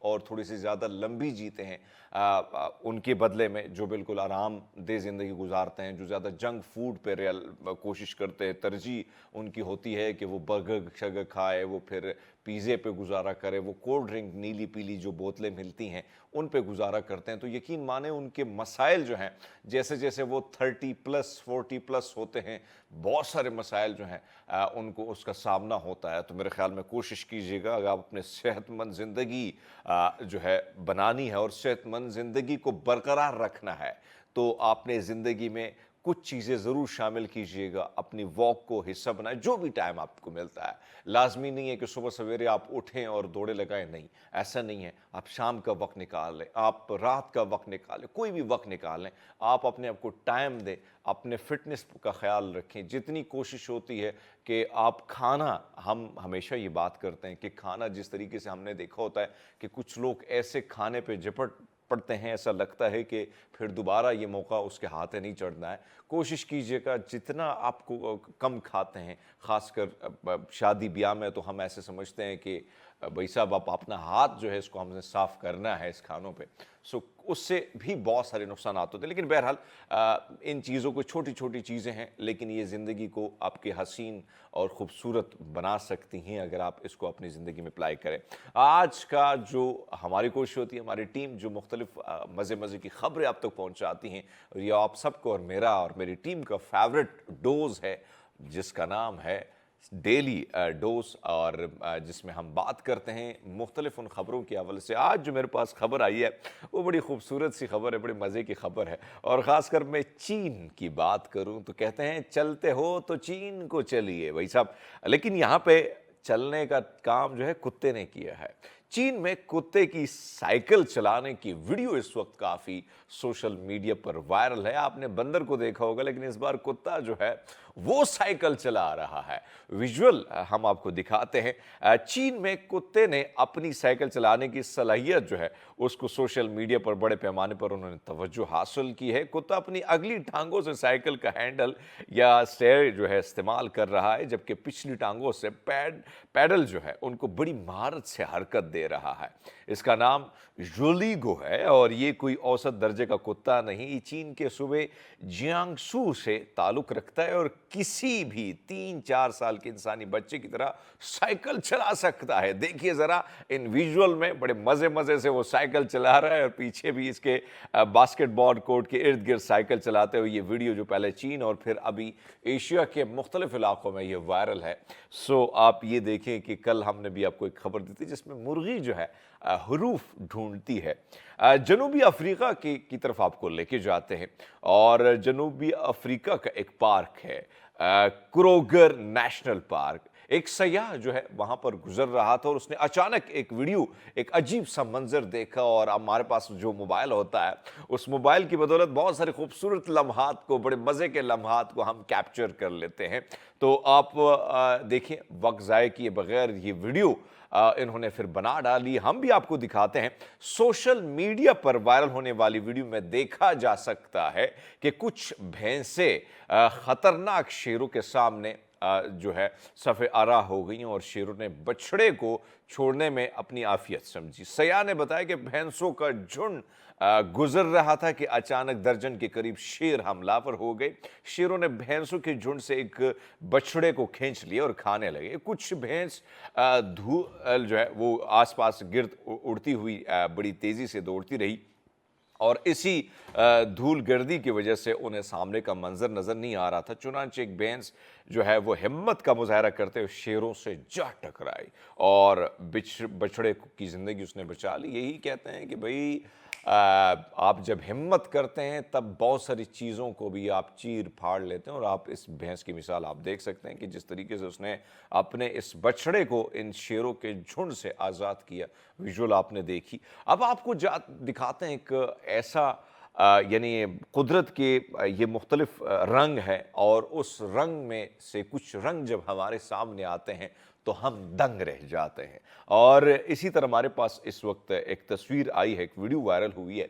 اور تھوڑی سی زیادہ لمبی جیتے ہیں ان کے بدلے میں جو بالکل آرام دہ زندگی گزارتے ہیں، جو زیادہ جنک فوڈ پہ کوشش کرتے ہیں، ترجیح ان کی ہوتی ہے کہ وہ برگر شگر کھائے، وہ پھر پیزے پہ گزارا کرے، وہ کولڈ ڈرنک نیلی پیلی جو بوتلیں ملتی ہیں ان پہ گزارا کرتے ہیں، تو یقین مانیں ان کے مسائل جو ہیں جیسے جیسے وہ 30+ 40+ ہوتے ہیں، بہت سارے مسائل جو ہیں ان کو اس کا سامنا ہوتا ہے۔ تو میرے خیال میں کوشش کیجیے گا، اگر آپ اپنے صحت مند زندگی جو ہے بنانی ہے اور صحت مند زندگی کو برقرار رکھنا ہے، تو آپ نے زندگی میں کچھ چیزیں ضرور شامل کیجیے گا، اپنی واک کو حصہ بنائیں، جو بھی ٹائم آپ کو ملتا ہے۔ لازمی نہیں ہے کہ صبح سویرے آپ اٹھیں اور دوڑے لگائیں، نہیں، ایسا نہیں ہے۔ آپ شام کا وقت نکال لیں، آپ رات کا وقت نکال لیں، کوئی بھی وقت نکال لیں، آپ اپنے آپ کو ٹائم دیں، اپنے فٹنس کا خیال رکھیں۔ جتنی کوشش ہوتی ہے کہ آپ کھانا، ہم ہمیشہ یہ بات کرتے ہیں کہ کھانا جس طریقے سے ہم نے دیکھا ہوتا ہے کہ کچھ لوگ ایسے کھانے پہ جپٹ پڑتے ہیں، ایسا لگتا ہے کہ پھر دوبارہ یہ موقع اس کے ہاتھ نہیں چڑھنا ہے۔ کوشش کیجئے گا جتنا آپ کو کم کھاتے ہیں، خاص کر شادی بیاہ میں تو ہم ایسے سمجھتے ہیں کہ بھائی صاحب آپ اپنا ہاتھ جو ہے اس کو ہم نے صاف کرنا ہے اس کھانوں پہ، اس سے بھی بہت سارے نقصانات ہوتے ہیں۔ لیکن بہرحال ان چیزوں کو چھوٹی چھوٹی چیزیں ہیں، لیکن یہ زندگی کو آپ کے حسین اور خوبصورت بنا سکتی ہیں اگر آپ اس کو اپنی زندگی میں اپلائی کریں۔ آج کا جو ہماری کوشش ہوتی ہے، ہماری ٹیم جو مختلف مزے کی خبریں آپ تک پہنچاتی ہیں، اور یہ آپ سب کو اور میرا اور میری ٹیم کا فیورٹ ڈوز ہے جس کا نام ہے ڈیلی ڈوز، اور جس میں ہم بات کرتے ہیں مختلف ان خبروں کے حوالے سے۔ آج جو میرے پاس خبر آئی ہے وہ بڑی خوبصورت سی خبر ہے، بڑے مزے کی خبر ہے، اور خاص کر میں چین کی بات کروں تو کہتے ہیں چلتے ہو تو چین کو چلیے بھائی صاحب، لیکن یہاں پہ چلنے کا کام جو ہے کتے نے کیا ہے۔ چین میں کتے کی سائیکل چلانے کی ویڈیو اس وقت کافی سوشل میڈیا پر وائرل ہے۔ آپ نے بندر کو دیکھا ہوگا، لیکن اس بار کتا جو ہے وہ سائیکل چلا رہا ہے۔ ویژول ہم آپ کو دکھاتے ہیں۔ چین میں کتے نے اپنی سائیکل چلانے کی صلاحیت جو ہے اس کو سوشل میڈیا پر بڑے پیمانے پر انہوں نے توجہ حاصل کی ہے۔ کتا اپنی اگلی ٹانگوں سے سائیکل کا ہینڈل یا اسٹیئر جو ہے استعمال کر رہا ہے، جبکہ پچھلی ٹانگوں سے پیڈل جو ہے ان کو بڑی مہارت سے حرکت دے رہا ہے۔ اس کا نام ژولیگو ہے اور یہ کوئی اوسط درجے کا کتا نہیں، چین کے صوبے جیانگسو سے تعلق رکھتا ہے اور کسی بھی 3-4 سال کے انسانی بچے کی طرح سائیکل چلا سکتا ہے۔ دیکھیے ذرا ان ویژول میں، بڑے مزے سے وہ سائیکل چلا رہا ہے، اور پیچھے بھی اس کے باسکٹ بال کورٹ کے ارد گرد سائیکل چلاتے ہوئے یہ ویڈیو جو پہلے چین اور پھر ابھی ایشیا کے مختلف علاقوں میں یہ وائرل ہے۔ آپ یہ دیکھیں کہ کل ہم نے بھی آپ کو ایک خبر دی تھی جس میں مرغی جو ہے حروف ڈھونڈتی ہے۔ جنوبی افریقہ کی طرف آپ کو لے کے جاتے ہیں، اور جنوبی افریقہ کا ایک پارک ہے کروگر نیشنل پارک۔ ایک سیاح جو ہے وہاں پر گزر رہا تھا اور اس نے اچانک ایک ویڈیو، ایک عجیب سا منظر دیکھا، اور ہمارے پاس جو موبائل ہوتا ہے اس موبائل کی بدولت بہت سارے خوبصورت لمحات کو، بڑے مزے کے لمحات کو ہم کیپچر کر لیتے ہیں۔ تو آپ دیکھیں، وقت ضائع کیے بغیر یہ ویڈیو انہوں نے پھر بنا ڈالی، ہم بھی آپ کو دکھاتے ہیں۔ سوشل میڈیا پر وائرل ہونے والی ویڈیو میں دیکھا جا سکتا ہے کہ کچھ بھینسیں خطرناک شیروں کے سامنے جو ہے صف آرا ہو گئیں، اور شیروں نے بچڑے کو چھوڑنے میں اپنی عافیت سمجھی۔ سیاح نے بتایا کہ بھینسوں کا جھنڈ گزر رہا تھا کہ اچانک درجن کے قریب شیر حملہ آور ہو گئے۔ شیروں نے بھینسوں کے جھنڈ سے ایک بچڑے کو کھینچ لیا اور کھانے لگے۔ کچھ بھینس دھول جو ہے وہ آس پاس گرد اڑتی ہوئی بڑی تیزی سے دوڑتی رہی، اور اسی دھول گردی کی وجہ سے انہیں سامنے کا منظر نظر نہیں آ رہا تھا۔ چنانچہ ایک بھینس جو ہے وہ ہمت کا مظاہرہ کرتے ہوئے شیروں سے جا ٹکرائی اور بچڑے کی زندگی اس نے بچا لی۔ یہی کہتے ہیں کہ بھئی آپ جب ہمت کرتے ہیں تب بہت ساری چیزوں کو بھی آپ چیر پھاڑ لیتے ہیں، اور آپ اس بھینس کی مثال آپ دیکھ سکتے ہیں کہ جس طریقے سے اس نے اپنے اس بچڑے کو ان شیروں کے جھنڈ سے آزاد کیا۔ ویژول آپ نے دیکھی۔ اب آپ کو دکھاتے ہیں ایک ایسا یعنی قدرت کے یہ مختلف رنگ ہے، اور اس رنگ میں سے کچھ رنگ جب ہمارے سامنے آتے ہیں تو ہم دنگ رہ جاتے ہیں۔ اور اسی طرح ہمارے پاس اس وقت ایک تصویر آئی ہے، ایک ویڈیو وائرل ہوئی ہے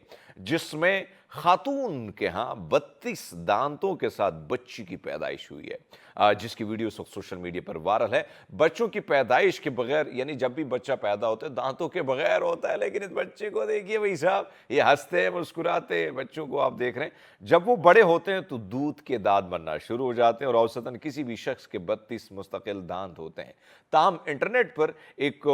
جس میں خاتون کے ہاں 32 دانتوں کے ساتھ بچی کی پیدائش ہوئی ہے، جس کی ویڈیو سوشل میڈیا پر وائرل ہے۔ بچوں کی پیدائش کے بغیر، یعنی جب بھی بچہ پیدا ہوتا ہے دانتوں کے بغیر ہوتا ہے، لیکن اس بچے کو دیکھیے بھائی صاحب، یہ ہنستے مسکراتے بچوں کو آپ دیکھ رہے ہیں۔ جب وہ بڑے ہوتے ہیں تو دودھ کے دانت بننا شروع ہو جاتے ہیں اور اوسطاً کسی بھی شخص کے 32 مستقل دانت ہوتے ہیں۔ تاہم انٹرنیٹ پر ایک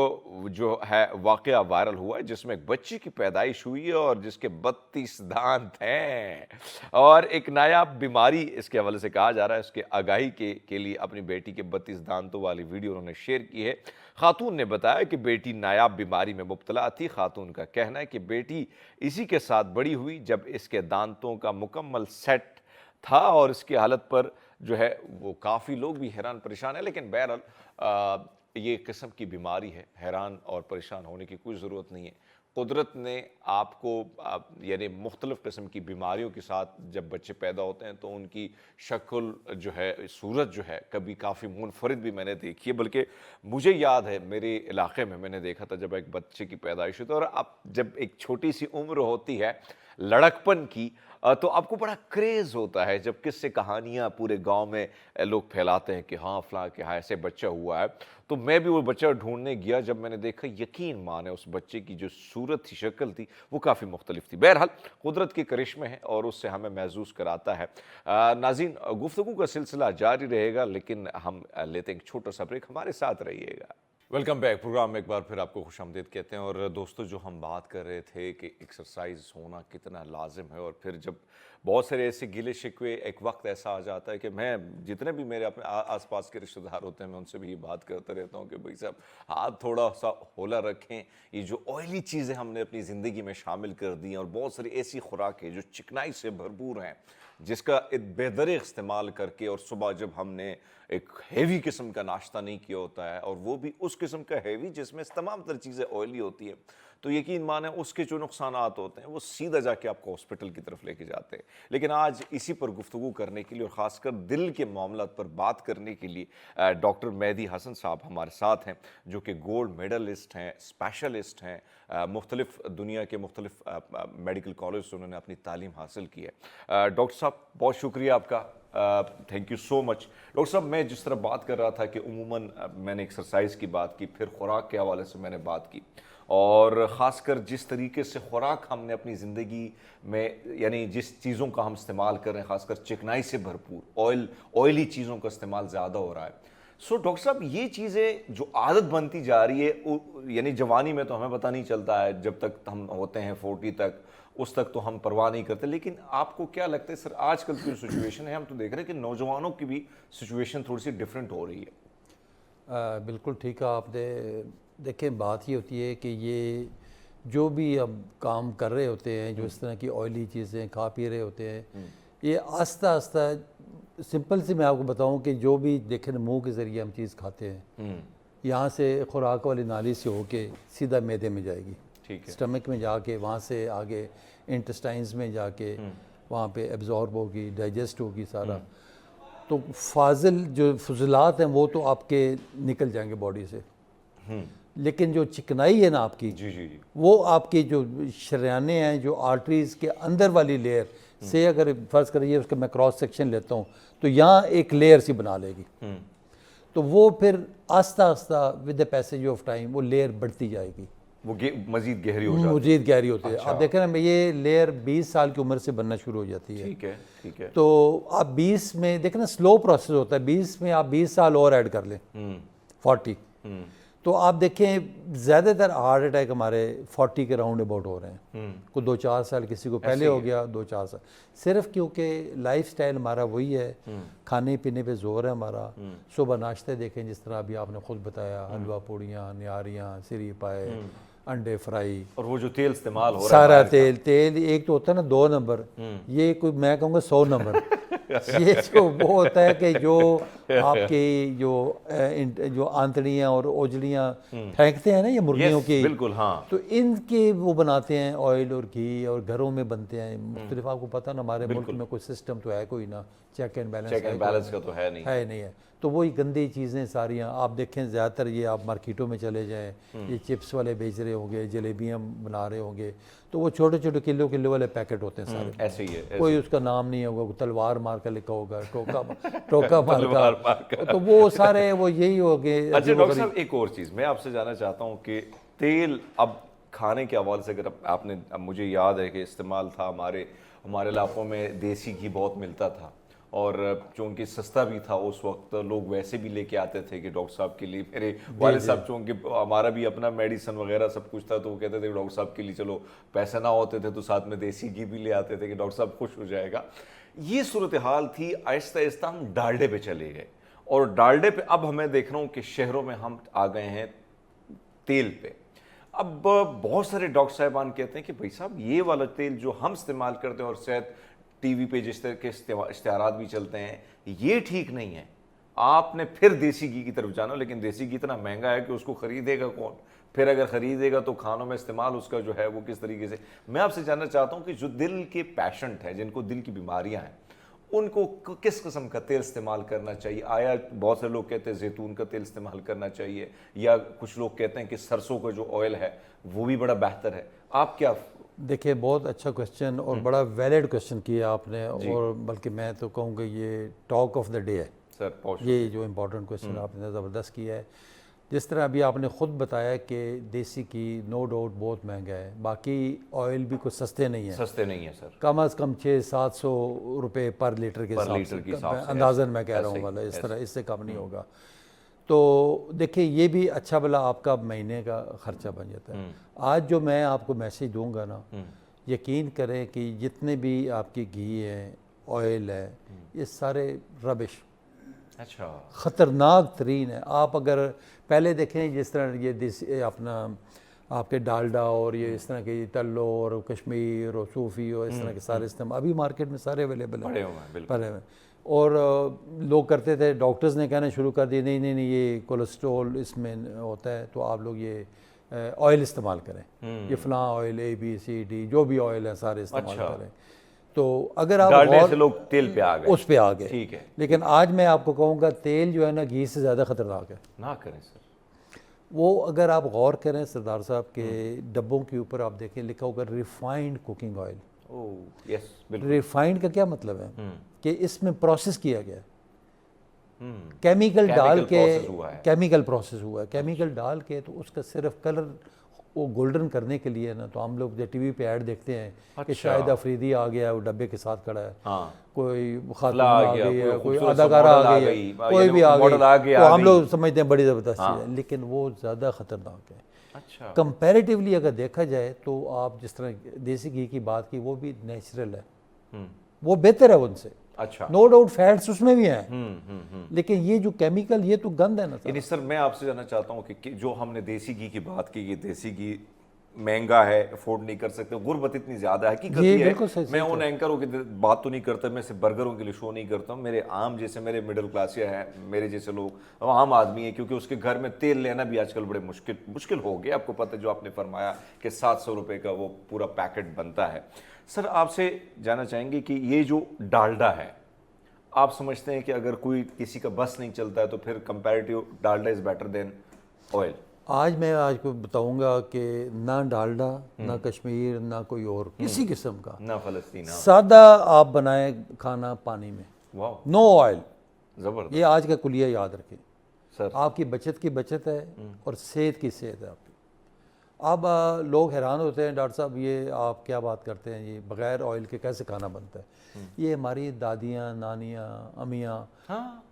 جو ہے واقعہ وائرل ہوا ہے جس میں ایک بچی کی پیدائش ہوئی ہے اور جس کے 32 دانت ہیں، اور ایک نایاب بیماری اس کے حوالے سے کہا جا رہا ہے۔ اس کے آگاہی کے لیے اپنی بیٹی کے 32 دانتوں والی ویڈیو انہوں نے شیئر کی ہے۔ خاتون نے بتایا کہ بیٹی نایاب بیماری میں مبتلا تھی۔ خاتون کا کہنا ہے کہ بیٹی اسی کے ساتھ بڑی ہوئی جب اس کے دانتوں کا مکمل سیٹ تھا، اور اس کی حالت پر جو ہے وہ کافی لوگ بھی حیران پریشان ہیں، لیکن بہرحال یہ ایک قسم کی بیماری ہے، حیران اور پریشان ہونے کی کوئی ضرورت نہیں ہے۔ قدرت نے آپ کو یعنی مختلف قسم کی بیماریوں کے ساتھ جب بچے پیدا ہوتے ہیں تو ان کی شکل جو ہے، صورت جو ہے، کبھی کافی منفرد بھی میں نے دیکھی ہے۔ بلکہ مجھے یاد ہے میرے علاقے میں نے دیکھا تھا جب ایک بچے کی پیدائش ہوتی ہے، اور اب جب ایک چھوٹی سی عمر ہوتی ہے لڑکپن کی، تو آپ کو بڑا کریز ہوتا ہے جب قصے کہانیاں پورے گاؤں میں لوگ پھیلاتے ہیں کہ ہاں فلاں کے ہاں ایسے بچہ ہوا ہے۔ تو میں بھی وہ بچہ ڈھونڈنے گیا، جب میں نے دیکھا یقین مانے اس بچے کی جو صورت تھی، شکل تھی، وہ کافی مختلف تھی۔ بہرحال قدرت کے کرشمے ہیں اور اس سے ہمیں محظوظ کراتا ہے۔ ناظرین، گفتگو کا سلسلہ جاری رہے گا، لیکن ہم لیتے ہیں ایک چھوٹا سا بریک، ہمارے ساتھ رہیے گا۔ ویلکم بیک، پروگرام میں ایک بار پھر آپ کو خوش آمدید کہتے ہیں۔ اور دوستو، جو ہم بات کر رہے تھے کہ ایکسرسائز ہونا کتنا لازم ہے، اور پھر جب بہت سارے ایسے گلے شکوے، ایک وقت ایسا آ جاتا ہے کہ میں جتنے بھی میرے اپنے آس پاس کے رشتہ دار ہوتے ہیں میں ان سے بھی یہ بات کرتا رہتا ہوں کہ بھائی صاحب ہاتھ تھوڑا سا ہولا رکھیں۔ یہ جو آئلی چیزیں ہم نے اپنی زندگی میں شامل کر دی ہیں، اور بہت ساری ایسی خوراکیں جو چکنائی سے بھرپور ہیں، جس کا بے دریغ استعمال کر کے، اور صبح جب ہم نے ایک ہیوی قسم کا ناشتہ نہیں کیا ہوتا ہے، اور وہ بھی اس قسم کا ہیوی جس میں تمام تر چیزیں آئلی ہوتی ہیں، تو یقین مانیں اس کے جو نقصانات ہوتے ہیں وہ سیدھا جا کے آپ کو ہاسپٹل کی طرف لے کے جاتے ہیں۔ لیکن آج اسی پر گفتگو کرنے کے لیے، اور خاص کر دل کے معاملات پر بات کرنے کے لیے، ڈاکٹر مہدی حسن صاحب ہمارے ساتھ ہیں، جو کہ گولڈ میڈلسٹ ہیں، اسپیشلسٹ ہیں، مختلف دنیا کے مختلف میڈیکل کالج سے انہوں نے اپنی تعلیم حاصل کی ہے۔ ڈاکٹر صاحب بہت شکریہ آپ کا، thank you so much. Doctor صاحب، میں جس طرح بات کر رہا تھا کہ عموماً میں نے ایکسرسائز کی بات کی، پھر خوراک کے حوالے سے میں نے بات کی، اور خاص کر جس طریقے سے خوراک ہم نے اپنی زندگی میں، یعنی جس چیزوں کا ہم استعمال کر رہے ہیں، خاص کر چکنائی سے بھرپور آئلی چیزوں کا استعمال زیادہ ہو رہا ہے۔ سو ڈاکٹر صاحب، یہ چیزیں جو عادت بنتی جا رہی ہے، یعنی جوانی میں تو ہمیں پتہ نہیں چلتا ہے، جب تک ہم ہوتے ہیں 40 تک، اس تک تو ہم پرواہ نہیں کرتے، لیکن آپ کو کیا لگتا ہے سر، آج کل کی جو سچویشن ہے، ہم تو دیکھ رہے ہیں کہ نوجوانوں کی بھی سچویشن تھوڑی سی ڈیفرنٹ ہو رہی ہے؟ بالکل ٹھیک ہے آپ نے، دیکھیں بات یہ ہوتی ہے کہ یہ جو بھی اب کام کر رہے ہوتے ہیں، جو اس طرح کی آئلی چیزیں کھا پی رہے ہوتے ہیں، یہ آہستہ آہستہ، سمپل سے میں آپ کو بتاؤں کہ جو بھی دیکھیں منہ کے ذریعے ہم چیز کھاتے ہیں، یہاں سے خوراک والی نالی سے ہو کے سیدھا معدے میں جائے گی، سٹمک میں جا کے وہاں سے آگے انٹسٹائنز میں جا کے وہاں پہ ایبزارب ہوگی، ڈائجسٹ ہوگی سارا۔ تو فاضل جو فضلات ہیں وہ تو آپ کے نکل جائیں گے باڈی سے، لیکن جو چکنائی ہے نا آپ کی، وہ آپ کی جو شریانے ہیں، جو آرٹریز کے اندر والی لیئر سے، اگر فرض کریے اس کا میں کراس سیکشن لیتا ہوں تو یہاں ایک لیئر سی بنا لے گی، تو وہ پھر آہستہ آہستہ with the passage of time وہ لیئر بڑھتی جائے گی، وہ مزید گہری ہو جاتی ہے، مزید گہری ہوتی ہے۔ آپ دیکھیں نا، یہ لیئر 20 سال کی عمر سے بننا شروع ہو جاتی ہے۔ ٹھیک ہے۔ تو آپ 20 میں دیکھیں نا، سلو پروسیس ہوتا ہے، 20 میں آپ 20 سال اور ایڈ کر لیں، 40، تو آپ دیکھیں زیادہ تر ہارٹ اٹیک ہمارے 40 کے راؤنڈ اباؤٹ ہو رہے ہیں، کوئی 2-4 سال کسی کو پہلے ہو گیا، 2-4 سال، صرف کیونکہ لائف سٹائل ہمارا وہی ہے، کھانے پینے پہ زور ہے ہمارا۔ صبح ناشتے دیکھیں، جس طرح ابھی آپ نے خود بتایا، حلوہ پوڑیاں، نہاریاں، سری پائے، انڈے فرائی، اور وہ جو تیل استعمال ہو رہا ہے، سارا تیل ایک تو ہوتا ہے نا 2 نمبر، یہ کوئی میں کہوں گا 100 نمبر، یہ جو وہ ہوتا ہے کہ جو آپ کی جو آنتڑیاں اور اوجڑیاں پھینکتے ہیں نا یہ مرغیوں کی، بالکل ہاں، تو ان کے وہ بناتے ہیں آئل اور گھی، اور گھروں میں بنتے ہیں مختلف۔ آپ کو پتہ نا ہمارے ملک میں کوئی سسٹم تو ہے کوئی نہ، چیک اینڈ بیلنس کا تو ہے نہیں ہے، تو وہی گندی چیزیں ساریاں آپ دیکھیں، زیادہ تر یہ آپ مارکیٹوں میں چلے جائیں، یہ چپس والے بیچ رہے ہوں گے، جلیبیاں بنا رہے ہوں گے، تو تو وہ چھوٹے چھوٹے کلو کلو والے پیکٹ ہوتے ہیں سارے. ایسے ہی ہے. کوئی اس کا نام نہیں ہوگا, تلوار مار کا لکھا ہوگا, ٹوکا مار کا, تو وہ سارے وہ یہی ہو گئے. اچھا ڈاکٹر صاحب ایک اور چیز میں آپ سے جاننا چاہتا ہوں کہ تیل اب کھانے کے حوالے سے اگر آپ نے, اب مجھے یاد ہے کہ استعمال تھا ہمارے علاقوں میں دیسی گھی بہت ملتا تھا, اور چونکہ سستا بھی تھا اس وقت, لوگ ویسے بھی لے کے آتے تھے کہ ڈاکٹر صاحب کے لیے. میرے والد صاحب چونکہ ہمارا بھی اپنا میڈیسن وغیرہ سب کچھ تھا تو وہ کہتے تھے کہ ڈاکٹر صاحب کے لیے چلو, پیسے نہ ہوتے تھے تو ساتھ میں دیسی گھی بھی لے آتے تھے کہ ڈاکٹر صاحب خوش ہو جائے گا. یہ صورتحال تھی. آہستہ آہستہ ہم ڈالڈے پہ چلے گئے, اور ڈالڈے پہ اب ہمیں دیکھ رہا ہوں کہ شہروں میں ہم آ گئے ہیں تیل پہ. اب بہت سارے ڈاکٹر صاحبان کہتے ہیں کہ بھائی صاحب یہ والا تیل جو ہم استعمال کرتے ہیں اور صحت ٹی وی پہ جس طرح کے اشتہارات بھی چلتے ہیں یہ ٹھیک نہیں ہے, آپ نے پھر دیسی گھی کی طرف جانا. لیکن دیسی گھی اتنا مہنگا ہے کہ اس کو خریدے گا کون, پھر اگر خریدے گا تو کھانوں میں استعمال اس کا جو ہے وہ کس طریقے سے. میں آپ سے جاننا چاہتا ہوں کہ جو دل کے پیشنٹ ہیں, جن کو دل کی بیماریاں ہیں, ان کو کس قسم کا تیل استعمال کرنا چاہیے؟ آیا بہت سے لوگ کہتے ہیں زیتون کا تیل استعمال کرنا چاہیے, یا کچھ لوگ کہتے ہیں کہ سرسوں کا جو آئل ہے وہ بھی بڑا بہتر ہے. آپ کیا؟ دیکھیں بہت اچھا کویسچن اور بڑا ویلڈ کویسچن کیا آپ نے, اور بلکہ میں تو کہوں گا یہ ٹاک آف دا ڈے ہے سر. یہ جو امپورٹنٹ کویسچن آپ نے زبردست کیا ہے. جس طرح ابھی آپ نے خود بتایا کہ دیسی گھی نو ڈاؤٹ بہت مہنگا ہے, باقی آئل بھی کچھ سستے نہیں ہیں, سستے نہیں ہیں سر, کم از کم 600-700 روپے پر لیٹر کے حساب سے اندازاً میں کہہ رہا ہوں والا, اس طرح اس سے کم نہیں ہوگا. تو دیکھیں یہ بھی اچھا بھلا آپ کا مہینے کا خرچہ بن جاتا ہے. آج جو میں آپ کو میسیج دوں گا نا, یقین کریں کہ جتنے بھی آپ کی گھی ہیں, آئل ہے, یہ سارے ربش, اچھا خطرناک ترین ہے. آپ اگر پہلے دیکھیں جس طرح یہ دیسی اپنا آپ کے ڈالڈا اور یہ اس طرح کے تلو اور کشمیر اور صوفی اور اس طرح کے سارے استعمال ابھی مارکیٹ میں سارے اویلیبل ہیں, پڑے ہوئے. اور لوگ کرتے تھے, ڈاکٹرز نے کہنا شروع کر دی نہیں نہیں نہیں یہ کولیسٹرول اس میں ہوتا ہے تو آپ لوگ یہ آئل استعمال کریں, یہ فلاں آئل ABCD جو بھی آئل ہے سارے استعمال کریں. تو اگر آپ ڈالڈے سے لوگ تیل پہ آ گئے, اس پہ آ گئے, ٹھیک ہے. لیکن آج میں آپ کو کہوں گا تیل جو ہے نا گھی سے زیادہ خطرناک ہے. نہ کریں سر. وہ اگر آپ غور کریں سردار صاحب کے ڈبوں کے اوپر آپ دیکھیں لکھا ہوگا ریفائنڈ کوکنگ آئل. یس بالکل. ریفائنڈ کا کیا مطلب ہے کہ اس میں پروسیس کیا گیا, کیمیکل ڈال کے, کیمیکل پروسیس ہوا ہے, کیمیکل ڈال کے تو اس کا صرف کلر وہ گولڈن کرنے کے لیے نا, تو ہم لوگ جو ٹی وی پہ ایڈ دیکھتے ہیں کہ شاہد افریدی آ گیا ہے, وہ ڈبے کے ساتھ کھڑا ہے, کوئی خاتون آ گئی ہے, کوئی اداکارہ آ گئی ہے, کوئی بھی آ گئی, تو ہم لوگ سمجھتے ہیں بڑی زبردست چیز ہے, لیکن وہ زیادہ خطرناک ہے. کمپیریٹیولی اگر دیکھا جائے تو آپ جس طرح دیسی گھی کی بات کی وہ بھی نیچرل ہے, وہ بہتر ہے ان سے. اچھا نو ڈاؤٹ فیٹس اس میں بھی ہیں, لیکن یہ جو کیمیکل یہ تو گند ہے نا. یعنی سر میں آپ سے جاننا چاہتا ہوں کہ جو ہم نے دیسی گھی کی بات کی, یہ دیسی گھی مہنگا ہے, افورڈ نہیں کر سکتے, غربت اتنی زیادہ ہے. حقیقت یہ ہے میں ان اینکروں کی بات تو نہیں کرتا, میں صرف برگروں کے لیے شو نہیں کرتا ہوں. میرے عام جیسے میرے مڈل کلاسیا ہیں, میرے جیسے لوگ عام آدمی ہیں, کیونکہ اس کے گھر میں تیل لینا بھی آج کل بڑے مشکل ہو گیا. آپ کو پتہ ہے جو آپ نے فرمایا کہ 700 روپے کا وہ پورا پیکٹ بنتا ہے. سر آپ سے جاننا چاہیں گے کہ یہ جو ڈالڈا ہے, آپ سمجھتے ہیں کہ اگر کوئی کسی کا بس نہیں چلتا ہے تو پھر comparative Dalda is better than oil? آج میں آج کو بتاؤں گا کہ نہ ڈالڈا, نہ کشمیر, نہ کوئی اور کسی قسم کا, نہ فلسطین, سادہ آپ بنائیں کھانا پانی میں, نو آئل. زبردست. یہ آج کا کلیہ یاد رکھیں سر, آپ کی بچت ہے اور صحت کی صحت ہے آپ کی. اب لوگ حیران ہوتے ہیں ڈاکٹر صاحب یہ آپ کیا بات کرتے ہیں, یہ بغیر آئل کے کیسے کھانا بنتا ہے. یہ ہماری دادیاں, نانیاں, امیاں,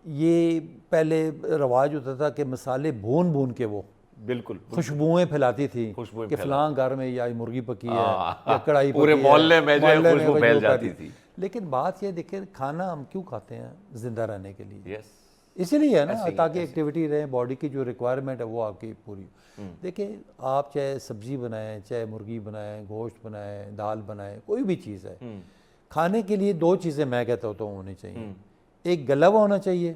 یہ پہلے رواج ہوتا تھا کہ مسالے بھون کے وہ بالکل خوشبوئیں پھیلاتی تھی کہ فلاں گھر میں یا مرغی پکی ہے یا کڑھائی پکی ہے, پورے محلے میں جو خوشبو پھیل جاتی تھی. لیکن بات یہ دیکھیں کھانا ہم کیوں کھاتے ہیں, زندہ رہنے کے لیے, اسی لیے ہے نا, تاکہ ایکٹیویٹی رہے, باڈی کی جو ریکوائرمنٹ ہے وہ آپ کی پوری. دیکھیں آپ چاہے سبزی بنائیں, چاہے مرغی بنائیں, گوشت بنائیں, دال بنائیں, کوئی بھی چیز ہے, کھانے کے لیے 2 چیزیں میں کہتا ہوں ہونی چاہیے. ایک گلا ہوا ہونا چاہیے,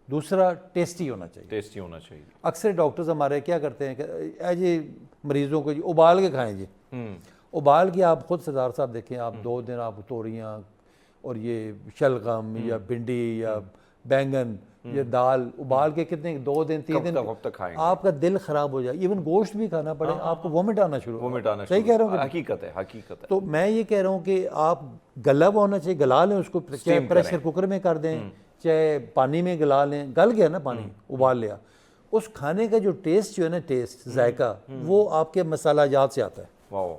دوسرا ٹیسٹی ہونا چاہیے. اکثر ڈاکٹرز ہمارے کیا کرتے ہیں کہ جی مریضوں کو جی ابال کے کھائیں, جی ابال کے آپ خود سردار صاحب دیکھیں, آپ 2 دن آپ توریاں اور یہ شلغم یا بھنڈی یا بینگن یہ دال ابال کے کتنے 2 دن 3 دن کب تک کھائیں گے؟ آپ کا دل خراب ہو جائے. ایون گوشت بھی کھانا پڑے آپ کو وومٹ آنا شروع صحیح کہہ رہا ہوں. حقیقت ہے حقیقت ہے. تو میں یہ کہہ رہا ہوں کہ آپ گلا ہوا ہونا چاہیے, گلا لیں اس کو, چاہے پریشر کوکر میں کر دیں چاہے پانی میں گلا لیں, گل گیا نا پانی ابال لیا, اس کھانے کا جو ٹیسٹ جو ہے نا, ٹیسٹ ذائقہ وہ آپ کے مسالہ جات سے آتا ہے. واو.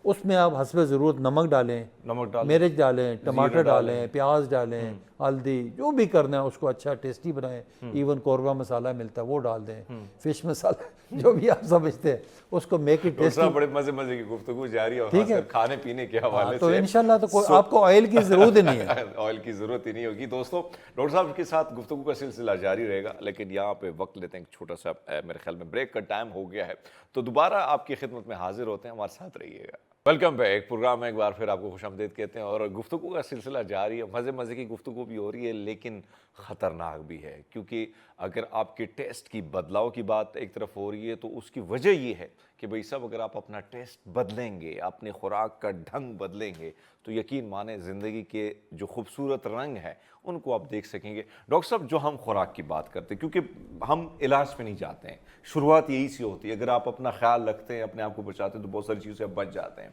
اس میں آپ حسب ضرورت نمک ڈالیں, مرچ ڈالیں, ٹماٹر ڈالیں, پیاز ڈالیں, ہلدی, جو بھی کرنا ہے اس کو اچھا ٹیسٹی بنائیں. ایون قورمہ مسالہ ملتا ہے وہ ڈال دیں, فش مسالہ جو بھی آپ سمجھتے ہیں اس کو میک اٹ ٹیسٹی. بڑے مزے مزے کی گفتگو جاری ہے, اور خاص کر کھانے پینے کے حوالے سے. تو انشاءاللہ تو آپ کو آئل کی ضرورت ہی نہیں ہے. آئل کی ضرورت ہی نہیں ہوگی. دوستوں ڈاکٹر صاحب کے ساتھ گفتگو کا سلسلہ جاری رہے گا, لیکن یہاں پہ وقت لیتے ہیں ایک چھوٹا سا, میرے خیال میں بریک کا ٹائم ہو گیا ہے, تو دوبارہ آپ کی خدمت میں حاضر ہوتے ہیں, ہمارے ساتھ رہیے گا. Welcome back. پروگرام میں ایک بار پھر آپ کو خوش آمدید کہتے ہیں, اور گفتگو کا سلسلہ جاری ہے. مزے مزے کی گفتگو بھی ہو رہی ہے, لیکن خطرناک بھی ہے, کیونکہ اگر آپ کے ٹیسٹ کی بدلاؤ کی بات ایک طرف ہو رہی ہے تو اس کی وجہ یہ ہے کہ بھئی صاحب اگر آپ اپنا ٹیسٹ بدلیں گے, اپنے خوراک کا ڈھنگ بدلیں گے, تو یقین مانیں زندگی کے جو خوبصورت رنگ ہیں ان کو آپ دیکھ سکیں گے. ڈاکٹر صاحب جو ہم خوراک کی بات کرتے ہیں, کیونکہ ہم علاج پہ نہیں جاتے ہیں, شروعات یہی سی ہوتی ہے, اگر آپ اپنا خیال رکھتے ہیں, اپنے آپ کو بچاتے ہیں, تو بہت ساری چیزوں سے آپ بچ جاتے ہیں.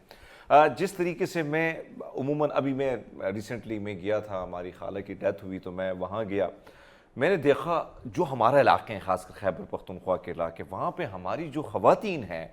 جس طریقے سے میں عموماً ابھی میں ریسنٹلی میں گیا تھا, ہماری خالہ کی ڈیتھ ہوئی تو میں وہاں گیا, میں نے دیکھا جو ہمارا علاقے ہیں, خاص کر خیبر پختونخوا کے علاقے, وہاں پہ ہماری جو خواتین ہیں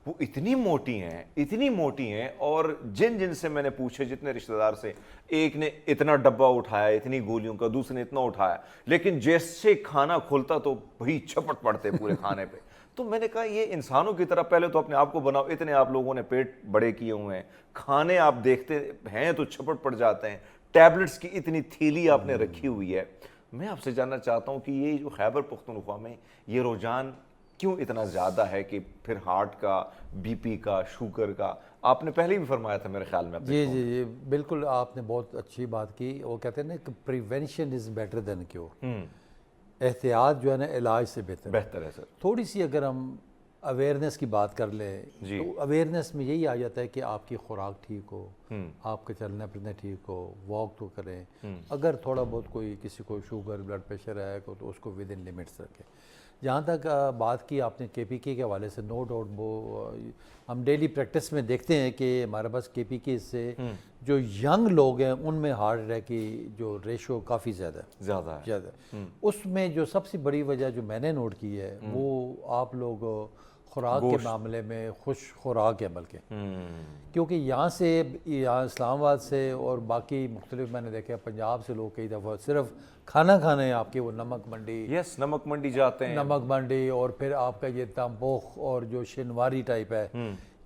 وہ اتنی موٹی ہیں, اور جن سے میں نے پوچھے, جتنے رشتہ دار سے, ایک نے اتنا ڈبہ اٹھایا اتنی گولیوں کا, دوسرے نے اتنا اٹھایا, لیکن جیسے کھانا کھلتا تو بھئی چھپٹ پڑتے پورے کھانے پہ. تو میں نے کہا یہ انسانوں کی طرح پہلے تو اپنے آپ کو بناؤ, اتنے آپ لوگوں نے پیٹ بڑے کیے ہوئے ہیں, کھانے آپ دیکھتے ہیں تو چھپٹ پڑ جاتے ہیں, ٹیبلٹس کی اتنی تھیلی آپ نے رکھی ہوئی ہے. میں آپ سے جاننا چاہتا ہوں کہ یہ جو خیبر پختونخوا میں یہ رجحان کیوں اتنا زیادہ ہے, کہ پھر ہارٹ کا, بی پی کا, شوگر کا, آپ نے پہلے بھی فرمایا تھا میرے خیال میں. جی بالکل, آپ نے بہت اچھی بات کی. وہ کہتے ہیں نا کہ prevention is better than cure, احتیاط جو ہے نا علاج سے بہتر ہے. سر تھوڑی سی اگر ہم اویئرنیس کی بات کر لیں تو اویئرنیس میں یہی آ جاتا ہے کہ آپ کی خوراک ٹھیک ہو, آپ کا چلنا پھرنا ٹھیک ہو, واک تو کریں, اگر تھوڑا بہت کوئی کسی کو شوگر بلڈ پریشر ہے تو اس کو ود ان لمٹس رکھیں. جہاں تک بات کی آپ نے کے پی کے حوالے سے, نو ڈاؤٹ وہ ہم ڈیلی پریکٹس میں دیکھتے ہیں کہ ہمارے پاس کے پی کے سے جو ینگ لوگ ہیں ان میں ہارٹ اٹیک کی جو ریشو کافی زیادہ ہے. اس میں جو سب سے بڑی وجہ جو میں نے نوٹ کی ہے وہ آپ لوگ خوراک کے معاملے میں خوش خوراک ہے, بلکہ کیونکہ یہاں اسلام آباد سے اور باقی مختلف میں نے دیکھا پنجاب سے لوگ کئی دفعہ صرف کھانا کھانے ہیں آپ کے, وہ نمک منڈی جاتے ہیں, نمک منڈی, اور پھر آپ کا یہ تامبوخ اور جو شنواری ٹائپ ہے,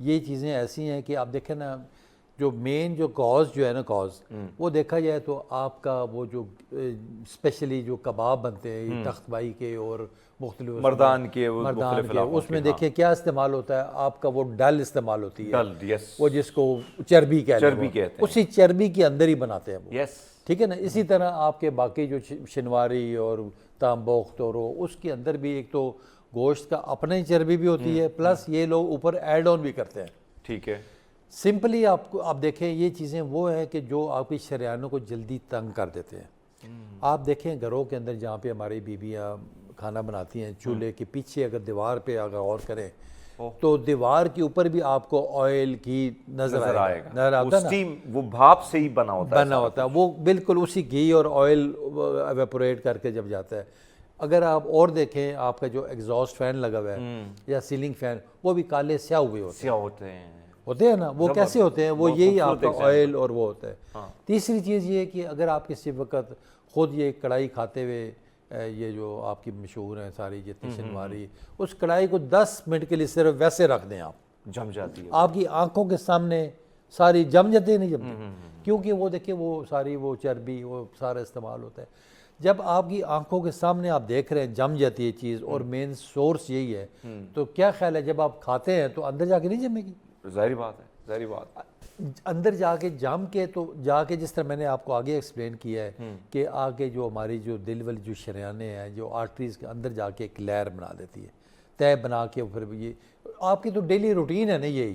یہ چیزیں ایسی ہیں کہ آپ دیکھیں نا جو مین جو کاز جو ہے نا وہ دیکھا جائے تو آپ کا وہ جو اسپیشلی جو کباب بنتے ہیں تخت بائی کے اور مختلف مردان کے, اس میں دیکھیں کیا استعمال ہوتا ہے آپ کا, وہ ڈل استعمال ہوتی ہے, وہ جس کو چربی کہتے ہیں, اسی چربی کے اندر ہی بناتے ہیں وہ, ٹھیک ہے نا. اسی طرح آپ کے باقی جو شنواری اور تامبوخت اور اس کے اندر بھی ایک تو گوشت کا اپنے چربی بھی ہوتی ہے, پلس یہ لوگ اوپر ایڈ آن بھی کرتے ہیں. ٹھیک ہے. سمپلی آپ دیکھیں یہ چیزیں وہ ہیں کہ جو آپ کی شریانوں کو جلدی تنگ کر دیتے ہیں. آپ دیکھیں گھروں کے اندر جہاں پہ ہماری بیویاں کھانا بناتی ہیں, چولہے کے پیچھے اگر دیوار پہ اگر غور کریں تو دیوار کے اوپر بھی آپ کو آئل کی نظر آئے گا, وہ بھاپ سے ہی بنا ہوتا ہے, وہ بالکل اسی گھی اور آئل ایویپوریٹ کر کے جب جاتا ہے. اگر آپ اور دیکھیں آپ کا جو ایگزاسٹ فین لگا ہوا ہے یا سیلنگ فین, وہ بھی کالے سیاہ ہوئے ہوتے ہیں نا. وہ کیسے ہوتے ہیں, وہ یہی آپ کا آئل اور وہ ہوتا ہے. تیسری چیز یہ کہ اگر آپ کسی وقت خود یہ کڑھائی کھاتے ہوئے, یہ جو آپ کی مشہور ہیں ساری جتنی شنواری, اس کڑھائی کو 10 منٹ کے لیے صرف ویسے رکھ دیں, آپ جم جاتی ہے, آپ کی آنکھوں کے سامنے ساری جم جاتے ہیں, نہیں جمتے, کیونکہ وہ دیکھیں وہ ساری وہ چربی وہ سارا استعمال ہوتا ہے. جب آپ کی آنکھوں کے سامنے آپ دیکھ رہے ہیں جم جاتی ہے چیز, اور مین سورس یہی ہے, تو کیا خیال ہے جب آپ کھاتے ہیں تو اندر جا کے نہیں جمے گی؟ ظاہری بات ہے. اندر جا کے جم کے تو جا کے, جس طرح میں نے آپ کو آگے ایکسپلین کیا ہے کہ آگے جو ہماری جو دل والی جو شریانے ہیں, جو آرٹریز کے اندر جا کے ایک لیئر بنا دیتی ہے, طے بنا کے, پھر یہ آپ کی تو ڈیلی روٹین ہے نا, یہی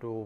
to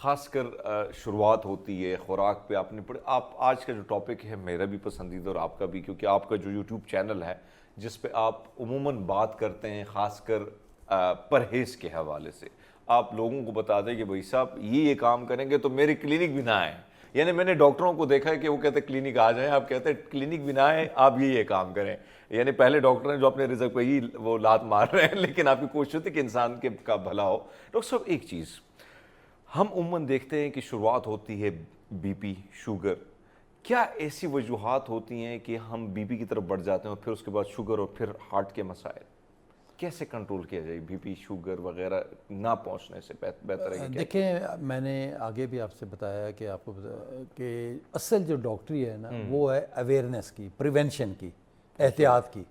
خاص کر شروعات ہوتی ہے خوراک پہ آپ نے پڑھے. آپ آج کا جو ٹاپک ہے میرا بھی پسندیدہ اور آپ کا بھی, کیونکہ آپ کا جو یوٹیوب چینل ہے جس پہ آپ عموماً بات کرتے ہیں خاص کر پرہیز کے حوالے سے, آپ لوگوں کو بتا دیں کہ بھائی صاحب یہ کام کریں گے تو میری کلینک بھی نہ آئیں. یعنی میں نے ڈاکٹروں کو دیکھا ہے کہ وہ کہتے ہیں کلینک آ جائیں, آپ کہتے ہیں کلینک بھی نہ آئیں, آپ یہ کام کریں. یعنی پہلے ڈاکٹر ہیں جو اپنے رزق پہ ہی وہ لات مار رہے ہیں, لیکن آپ کی کوشش ہوتی ہے کہ انسان کا بھلا ہو. ڈاکٹر صاحب ایک چیز ہم عموماً دیکھتے ہیں کہ شروعات ہوتی ہے بی پی, شوگر. کیا ایسی وجوہات ہوتی ہیں کہ ہم بی پی کی طرف بڑھ جاتے ہیں اور پھر اس کے بعد شوگر اور پھر ہارٹ کے مسائل, کیسے کنٹرول کیا جائے بی پی شوگر وغیرہ نہ پہنچنے سے بہتر ہے؟ دیکھیں میں نے آگے بھی آپ سے بتایا کہ آپ کو کہ اصل جو ڈاکٹری ہے نا وہ ہے اویئرنیس کی, پریونشن کی, احتیاط کی.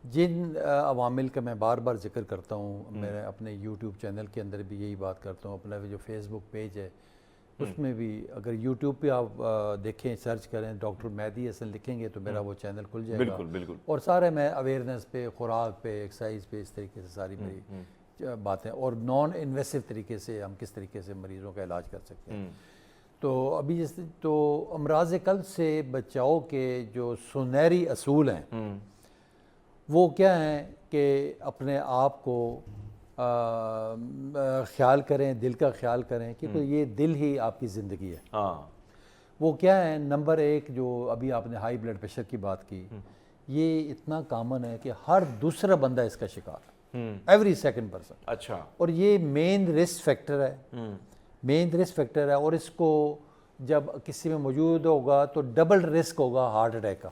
جن عوامل کا میں بار بار ذکر کرتا ہوں, میں اپنے یوٹیوب چینل کے اندر بھی یہی بات کرتا ہوں, اپنا جو فیس بک پیج ہے اس میں بھی, اگر یوٹیوب پہ آپ دیکھیں سرچ کریں ڈاکٹر مہدی حسن لکھیں گے تو میرا وہ چینل کھل جائے گا. بالکل بالکل. اور سارے میں اویئرنیس پہ, خوراک پہ, ایکسرسائز پہ, اس طریقے سے ساری میری باتیں, اور نان انویسو طریقے سے ہم کس طریقے سے مریضوں کا علاج کر سکتے ہیں. تو ابھی تو امراض قلب سے بچاؤ کے جو سنہری اصول ہیں وہ کیا ہیں کہ اپنے آپ کو خیال کریں, دل کا خیال کریں, کیونکہ یہ دل ہی آپ کی زندگی ہے. ہاں وہ کیا ہے, نمبر ایک جو ابھی آپ نے ہائی بلڈ پریشر کی بات کی, یہ اتنا کامن ہے کہ ہر دوسرا بندہ اس کا شکار ہے, ایوری سیکنڈ پرسن. اچھا. اور یہ مین رسک فیکٹر ہے, مین رسک فیکٹر ہے, اور اس کو جب کسی میں موجود ہوگا تو ڈبل رسک ہوگا ہارٹ اٹیک کا,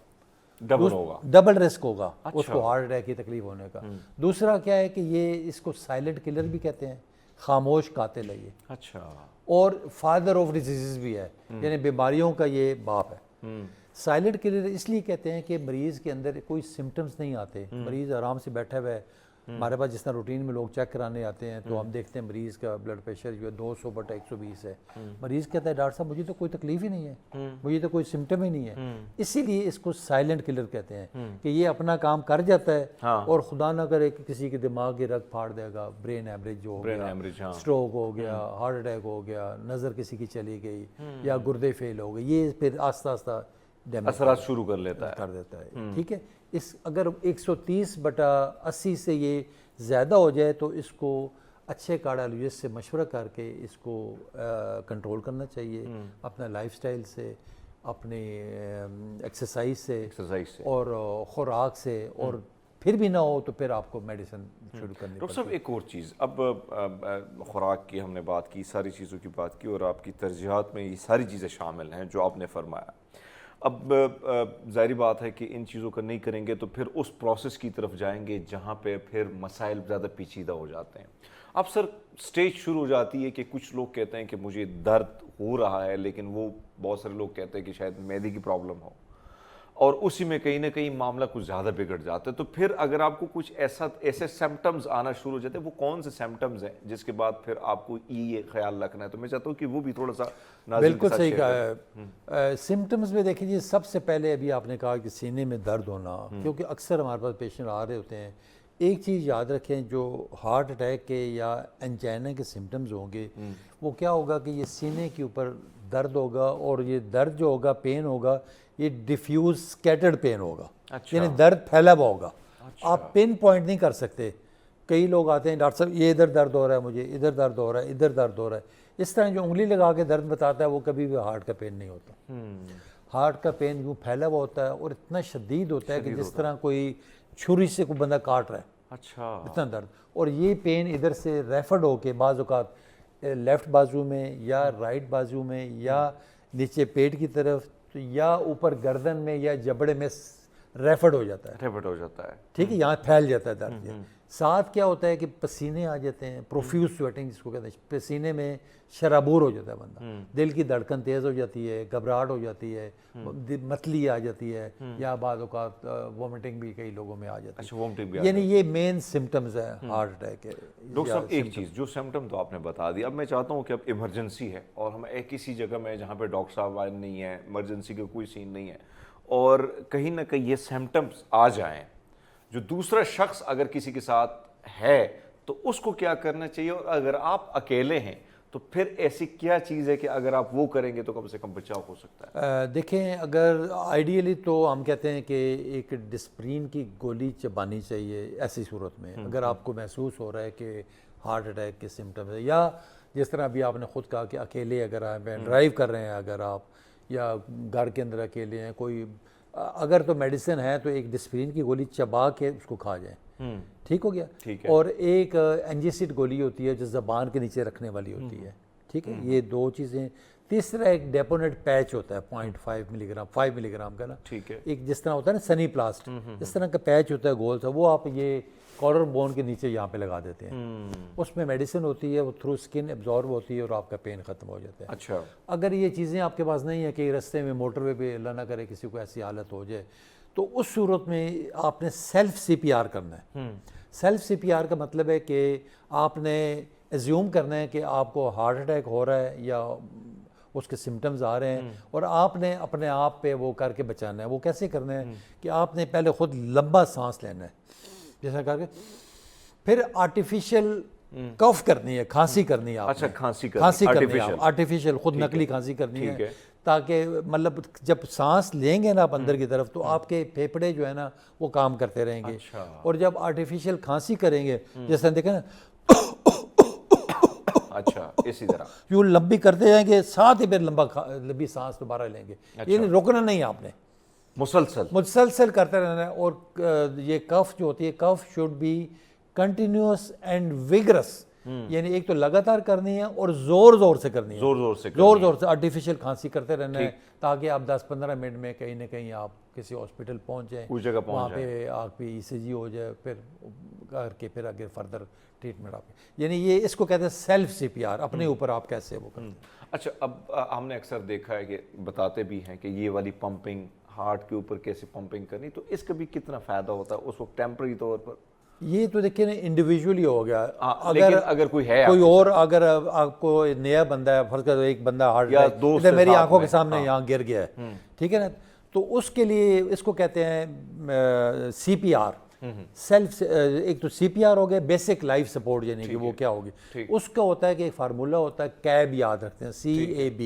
ڈبل ہوگا, ڈبل رسک ہوگا اس کو ہارٹ اٹیک کی تکلیف ہونے کا. دوسرا کیا ہے کہ یہ اس کو سائلنٹ کلر بھی کہتے ہیں, خاموش قاتل ہے یہ. اچھا. اور فادر آف ڈیزیز بھی ہے, یعنی بیماریوں کا یہ باپ ہے. سائلنٹ کلر اس لیے کہتے ہیں کہ مریض کے اندر کوئی سمٹمز نہیں آتے, مریض آرام سے بیٹھا ہوا ہے. ہمارے پاس جس طرح روٹین میں لوگ چیک کرانے آتے ہیں تو ہم دیکھتے ہیں مریض کا بلڈ پریشر جو ہے 200/120 ہے. مریض کہتا ہے ڈاکٹر صاحب مجھے تو کوئی تکلیف ہی نہیں ہے, مجھے تو کوئی سمٹم ہی نہیں ہے. اسی لیے اس کو سائلنٹ کلر کہتے ہیں کہ یہ اپنا کام کر جاتا ہے اور خدا نہ کرے کہ کسی کے دماغ کی رگ پھاڑ دے گا, برین ہیمریج جو ہو گیا, اسٹروک ہو گیا, ہارٹ اٹیک ہو گیا, نظر کسی کی چلی گئی یا گردے فیل ہو گئے, یہ پھر آہستہ آہستہ اثرات شروع کر لیتا ہے, کر دیتا ہے. ٹھیک ہے, اس اگر 130/80 سے یہ زیادہ ہو جائے تو اس کو اچھے کارڈیالوجسٹ سے مشورہ کر کے اس کو کنٹرول کرنا چاہیے, اپنا لائف سٹائل سے, اپنی ایکسرسائز سے اور خوراک سے, اور پھر بھی نہ ہو تو پھر آپ کو میڈیسن شروع کرنی. ڈاکٹر صاحب ایک اور چیز, اب خوراک کی ہم نے بات کی, ساری چیزوں کی بات کی, اور آپ کی ترجیحات میں یہ ساری چیزیں شامل ہیں جو آپ نے فرمایا. اب ظاہری بات ہے کہ ان چیزوں کا نہیں کریں گے تو پھر اس پروسیس کی طرف جائیں گے جہاں پہ پھر مسائل زیادہ پیچیدہ ہو جاتے ہیں. اب سر سٹیج شروع ہو جاتی ہے کہ کچھ لوگ کہتے ہیں کہ مجھے درد ہو رہا ہے, لیکن وہ بہت سارے لوگ کہتے ہیں کہ شاید معدے کی پرابلم ہو, اور اسی میں کہیں نہ کہیں معاملہ کچھ زیادہ بگڑ جاتا ہے. تو پھر اگر آپ کو کچھ ایسے سمٹمز آنا شروع ہو جاتے ہیں, وہ کون سے سمٹمز ہیں جس کے بعد پھر آپ کو یہ خیال رکھنا ہے؟ تو میں چاہتا ہوں کہ وہ بھی تھوڑا سا بالکل صحیح کہا ہے. سمٹمز میں دیکھیں جی, سب سے پہلے ابھی آپ نے کہا کہ سینے میں درد ہونا, کیونکہ اکثر ہمارے پاس پیشنٹ آ رہے ہوتے ہیں. ایک چیز یاد رکھیں, جو ہارٹ اٹیک کے یا انجائنا کے سمٹمز ہوں گے وہ کیا ہوگا کہ یہ سینے کے اوپر درد ہوگا, اور یہ درد جو ہوگا, پین ہوگا, یہ ڈیفیوز سکیٹرڈ پین ہوگا, یعنی درد پھیلا ہوا ہوگا. آپ پن پوائنٹ نہیں کر سکتے. کئی لوگ آتے ہیں ڈاکٹر صاحب یہ ادھر درد ہو رہا ہے, مجھے ادھر درد ہو رہا ہے, ادھر درد ہو رہا ہے. اس طرح جو انگلی لگا کے درد بتاتا ہے وہ کبھی بھی ہارٹ کا پین نہیں ہوتا. ہارٹ کا پین یوں پھیلا ہوا ہوتا ہے اور اتنا شدید ہوتا ہے کہ جس طرح کوئی چھری سے کوئی بندہ کاٹ رہا ہے, اچھا اتنا درد. اور یہ پین ادھر سے ریفرڈ ہو کے بعض اوقات لیفٹ بازو میں یا رائٹ بازو میں یا نیچے پیٹ کی طرف یا اوپر گردن میں یا جبڑے میں ریفرڈ ہو جاتا ہے. ٹھیک ہے, یہاں پھیل جاتا ہے درد. ساتھ کیا ہوتا ہے کہ پسینے آ جاتے ہیں, پروفیوز سویٹنگ جس کو کہتے ہیں, پسینے میں شرابور ہو جاتا ہے بندہ, دل کی دھڑکن تیز ہو جاتی ہے, گھبراہٹ ہو جاتی ہے, متلی آ جاتی ہے, یا بعض اوقات وومٹنگ بھی کئی لوگوں میں آ جاتی ہے. یعنی یہ مین سمٹمز ہیں ہارٹ اٹیک کے. ڈاکٹر صاحب ایک چیز, جو سمٹم تو آپ نے بتا دی, اب میں چاہتا ہوں کہ اب ایمرجنسی ہے اور ہم ایک کسی جگہ میں جہاں پہ ڈاکٹر صاحب آئے نہیں ہیں, ایمرجنسی کا کوئی سین نہیں ہے, اور کہیں نہ کہیں یہ سمٹمز آ جائیں, جو دوسرا شخص اگر کسی کے ساتھ ہے تو اس کو کیا کرنا چاہیے, اور اگر آپ اکیلے ہیں تو پھر ایسی کیا چیز ہے کہ اگر آپ وہ کریں گے تو کم سے کم بچاؤ ہو سکتا ہے؟ دیکھیں اگر آئیڈیلی تو ہم کہتے ہیں کہ ایک ڈسپرین کی گولی چبانی چاہیے ایسی صورت میں، اگر آپ کو محسوس ہو رہا ہے کہ ہارٹ اٹیک کے سمٹمز ہے، یا جس طرح ابھی آپ نے خود کہا کہ اکیلے اگر آپ ڈرائیو کر رہے ہیں اگر آپ، یا گھر کے اندر اکیلے ہیں کوئی، اگر تو میڈیسن ہے تو ایک ڈسپرین کی گولی چبا کے اس کو کھا جائیں، ٹھیک ہو گیا. اور ایک اینجیسڈ گولی ہوتی ہے جو زبان کے نیچے رکھنے والی ہوتی ہے، ٹھیک ہے. یہ دو چیزیں. تیسرا ایک ڈیپونیٹ پیچ ہوتا ہے 0.5 ملی گرام 5 ملی گرام کا نا، ایک جس طرح ہوتا ہے نا سنی پلاسٹ، اس طرح کا پیچ ہوتا ہے گول سا، وہ آپ یہ کالر بون کے نیچے یہاں پہ لگا دیتے ہیں. اس میں میڈیسن ہوتی ہے، وہ تھرو اسکن ایبزارب ہوتی ہے اور آپ کا پین ختم ہو جاتا ہے. اچھا، اگر یہ چیزیں آپ کے پاس نہیں ہیں کہ رستے میں موٹر وے پہ اللہ نہ کرے کسی کو ایسی حالت ہو جائے، تو اس صورت میں آپ نے سیلف سی پی آر کرنا ہے. سیلف سی پی آر کا مطلب ہے کہ آپ نے ایزیوم کرنا ہے کہ آپ کو ہارٹ اٹیک ہو رہا ہے یا اس کے سمٹمز آ رہے ہیں، اور آپ نے اپنے آپ پہ وہ کر کے بچانا ہے. وہ کیسے کرنا ہے کہ آپ نے پہلے خود لمبا سانس لینا ہے جیسا کر کے، پھر آرٹیفیشیل کف کرنی ہے، کھانسی کرنی ہے. اچھا، کھانسی کرنی ہے، آرٹیفیشیل خود نقلی کھانسی کرنی ہے، تاکہ مطلب جب سانس لیں گے نا آپ اندر کی طرف تو آپ کے پھیپھڑے جو ہے نا وہ کام کرتے رہیں گے. اور جب آرٹیفیشیل کھانسی کریں گے جیسے دیکھیں نا، اچھا اسی طرح یوں لمبی کرتے جائیں گے، ساتھ ہی پھر لمبی سانس دوبارہ لیں گے. یعنی روکنا نہیں آپ نے، مسلسل کرتے رہنا ہے. اور یہ کف جو ہوتی ہے، cough should be continuous and vigorous, یعنی ایک تو لگاتار کرنی ہے اور زور سے کرنی ہے، زور سے آرٹیفیشیل کھانسی کرتے رہنا ہے، تاکہ آپ 10-15 منٹ میں کہیں نہ کہیں آپ کسی ہاسپٹل پہنچ جائیں، وہاں پہ آپ کی ECG ہو جائے، پھر کر کے پھر آگے فردر ٹریٹمنٹ آپ. یعنی یہ اس کو کہتے ہیں سیلف سی پی آر، اپنے اوپر آپ کیسے وہ کرتے ہیں. اچھا، اب ہم نے اکثر دیکھا ہے کہ بتاتے بھی ہیں کہ یہ والی پمپنگ ہارٹ کے اوپر کیسے پمپنگ کرنی، تو اس کا بھی کتنا فائدہ ہوتا ہے اس وقت ٹیمپرری طور پر؟ یہ تو دیکھیں نا انڈیویجولی ہو گیا. اگر کوئی ہے کوئی اور، اگر آپ کو نیا بندہ ہے، فرض کرو ایک بندہ ہارٹ اٹیک میری آنکھوں کے سامنے یہاں گر گیا ہے، ٹھیک ہے نا، تو اس کے لیے اس کو کہتے ہیں سی پی آر. سیلف، ایک تو سی پی آر ہو گیا بیسک لائف سپورٹ، یعنی کہ وہ کیا ہوگی، اس کا ہوتا ہے کہ ایک فارمولا ہوتا ہے کیب، یاد رکھتے ہیں CAB.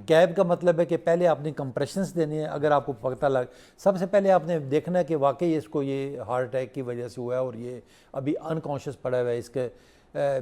کیب کا مطلب ہے کہ پہلے آپ نے کمپریشنز دینی ہے. اگر آپ کو پتہ سب سے پہلے آپ نے دیکھنا ہے کہ واقعی اس کو یہ ہارٹ اٹیک کی وجہ سے ہوا ہے اور یہ ابھی انکانشیس پڑا ہوا ہے، اس کے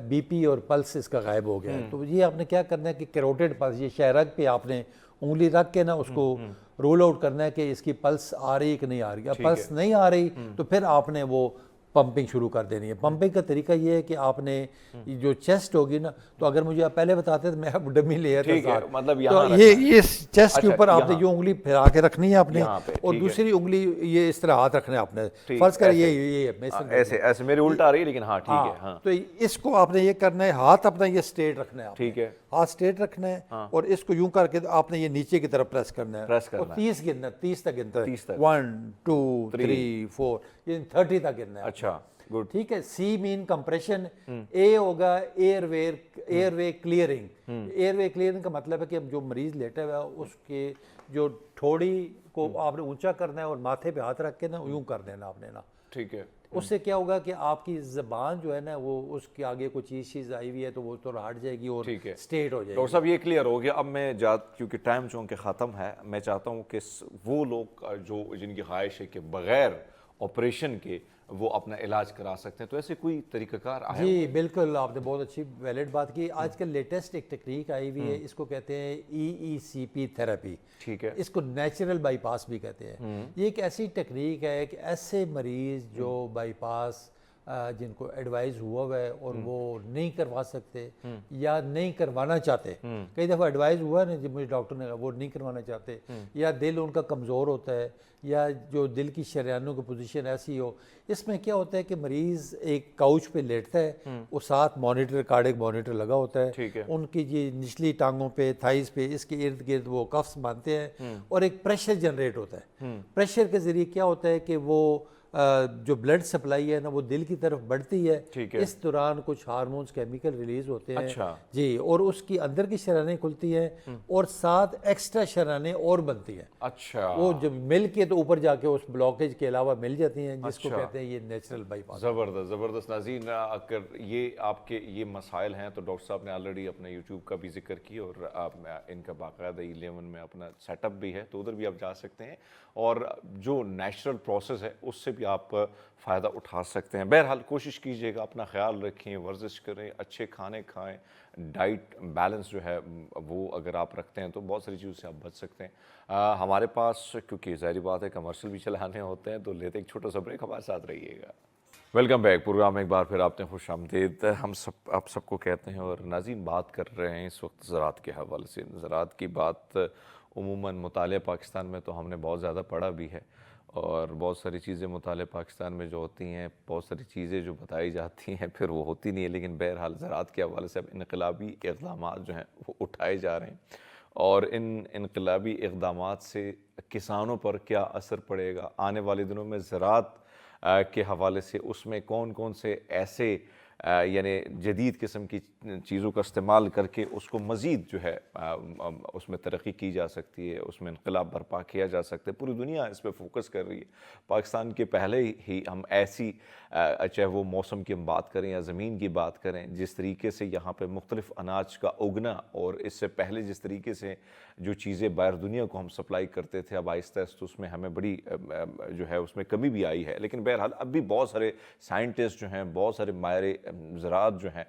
BP اور پلس اس کا غائب ہو گیا ہے. تو یہ آپ نے کیا کرنا ہے کہ کیروٹیڈ پلس، یہ شہرگ پہ آپ نے انگلی رکھ کے نا اس کو رول آؤٹ کرنا ہے کہ اس کی پلس آ رہی ہے کہ نہیں آ رہی. اب پلس نہیں آ رہی تو پھر آپ نے وہ پمپنگ شروع کر دینی ہے. پمپنگ کا طریقہ یہ ہے کہ آپ نے جو چیسٹ ہوگی نا، تو اگر مجھے آپ پہلے بتاتے تو میں اب ڈمی لے آتا، مطلب تو یہ چیسٹ کے اوپر آپ نے جو انگلی پھیلا کے رکھنی ہے آپ نے، اور دوسری انگلی یہ اس طرح ہاتھ رکھنا ہے آپ نے. فرض کر یہ ایسے میرے الٹا آ رہی ہے، لیکن ہاں ٹھیک ہے. ہاں، تو اس کو آپ نے یہ کرنا ہے، ہاتھ اپنا یہ اسٹریٹ رکھنا ہے، ٹھیک ہے، ہاتھ اسٹریٹ رکھنا ہے، اور اس کو یوں کر کے آپ نے یہ نیچے کی طرف پریس کرنا ہے، اور 30 گننا ہے، 30 تک گنتا ہے، 1 2 3 4 یہ 30 تک گننا ہے. اچھا، ٹھیک ہے. سی مین کمپریشن، اے ہوگا air way clearing. Air way clearing کا مطلب ہے کہ جو مریض لیٹا ہوا ہے اس کے جو تھوڑی کو آپ نے اونچا کرنا ہے اور ماتھے پہ ہاتھ رکھ کے نا یوں کر دینا آپ نے نا. ٹھیک ہے. اس سے کیا ہوگا کہ آپ کی زبان جو ہے نا وہ اس کے آگے کوئی چیز آئی ہوئی ہے تو وہ تو ہٹ جائے گی اور اسٹیٹ ہو جائے گی. ڈاکٹر صاحب یہ کلیئر ہو گیا. اب میں کیونکہ ٹائم چونکہ ختم ہے، میں چاہتا ہوں کہ وہ لوگ جو جن کی خواہش ہے کہ بغیر آپریشن کے وہ اپنا علاج کرا سکتے ہیں، تو ایسے کوئی طریقہ کار آیا؟ جی بالکل، آپ نے بہت اچھی ویلڈ بات کی. آج کل لیٹسٹ ایک ٹیکنیک آئی ہوئی ہے، اس کو کہتے ہیں EECP تھراپی. ٹھیک ہے. اس کو نیچرل بائی پاس بھی کہتے ہیں. یہ ایک ایسی ٹیکنیک ہے کہ ایسے مریض جو بائی پاس جن کو ایڈوائز ہوا ہے اور وہ نہیں کروا سکتے یا نہیں کروانا چاہتے، کئی دفعہ ایڈوائز ہوا ہے نا جب مجھے ڈاکٹر نے کہا وہ نہیں کروانا چاہتے، یا دل ان کا کمزور ہوتا ہے، یا جو دل کی شریانوں کی پوزیشن ایسی ہو. اس میں کیا ہوتا ہے کہ مریض ایک کاؤچ پہ لیٹتا ہے، وہ ساتھ مانیٹر، کارڈک مانیٹر لگا ہوتا ہے، ان کی جی نچلی ٹانگوں پہ، تھائز پہ، اس کے ارد گرد وہ کفس باندھتے ہیں، اور ایک پریشر جنریٹ ہوتا ہے. پریشر کے ذریعے کیا ہوتا ہے کہ وہ جو بلڈ سپلائی ہے نا وہ دل کی طرف بڑھتی ہے، ٹھیک ہے۔ اس دوران کچھ ہارمونز کیمیکل ریلیز ہوتے ہیں اچھا۔ جی، اور اس کی اندر کی شرائنیں کھلتی ہیں اور ساتھ ایکسٹرا شرائنیں اور بنتی ہیں، اچھا وہ جب مل کے تو اوپر جا کے اس بلاکیج کے علاوہ مل جاتی ہیں، جس کو اچھا۔ کہتے ہیں یہ نیچرل بائی پاس۔ زبردست زبردست ناظرین، اگر یہ آپ کے یہ مسائل ہیں تو ڈاکٹر صاحب نے آلریڈی اپنے یوٹیوب کا بھی ذکر کیا، اور ان کا باقاعدہ 11 میں اپنا سیٹ اپ بھی ہے، تو ادھر بھی آپ جا سکتے ہیں اور جو نیچرل پروسیس ہے اس سے بھی آپ فائدہ اٹھا سکتے ہیں۔ بہرحال کوشش کیجئے گا، اپنا خیال رکھیں، ورزش کریں، اچھے کھانے کھائیں، ڈائٹ بیلنس جو ہے وہ اگر آپ رکھتے ہیں تو بہت ساری چیزوں سے آپ بچ سکتے ہیں۔ ہمارے پاس کیونکہ ظاہری بات ہے کمرشل بھی چلانے ہوتے ہیں تو لیتے ایک چھوٹا سا بریک، ہمارے ساتھ رہیے گا۔ ویلکم بیک، پروگرام ایک بار پھر آپ نے خوش آمدید آپ سب کو کہتے ہیں، اور ناظرین بات کر رہے ہیں اس وقت زراعت کے حوالے سے۔ زراعت کی بات عموماً مطالعہ پاکستان میں تو ہم نے بہت زیادہ پڑھا بھی ہے، اور بہت ساری چیزیں مطالعہ پاکستان میں جو ہوتی ہیں، بہت ساری چیزیں جو بتائی جاتی ہیں پھر وہ ہوتی نہیں ہیں، لیکن بہرحال زراعت کے حوالے سے اب انقلابی اقدامات جو ہیں وہ اٹھائے جا رہے ہیں، اور ان انقلابی اقدامات سے کسانوں پر کیا اثر پڑے گا آنے والے دنوں میں زراعت کے حوالے سے، اس میں کون کون سے ایسے یعنی جدید قسم کی چیزوں کا استعمال کر کے اس کو مزید جو ہے اس میں ترقی کی جا سکتی ہے، اس میں انقلاب برپا کیا جا سکتا ہے۔ پوری دنیا اس پہ فوکس کر رہی ہے۔ پاکستان کے پہلے ہی ہم ایسی چاہے وہ موسم کی ہم بات کریں یا زمین کی بات کریں، جس طریقے سے یہاں پہ مختلف اناج کا اگنا، اور اس سے پہلے جس طریقے سے جو چیزیں باہر دنیا کو ہم سپلائی کرتے تھے، اب آہستہ آہستہ اس میں ہمیں بڑی جو ہے اس میں کمی بھی آئی ہے، لیکن بہرحال اب بھی بہت سارے سائنٹسٹ جو ہیں، بہت سارے ماہر زراعت جو ہیں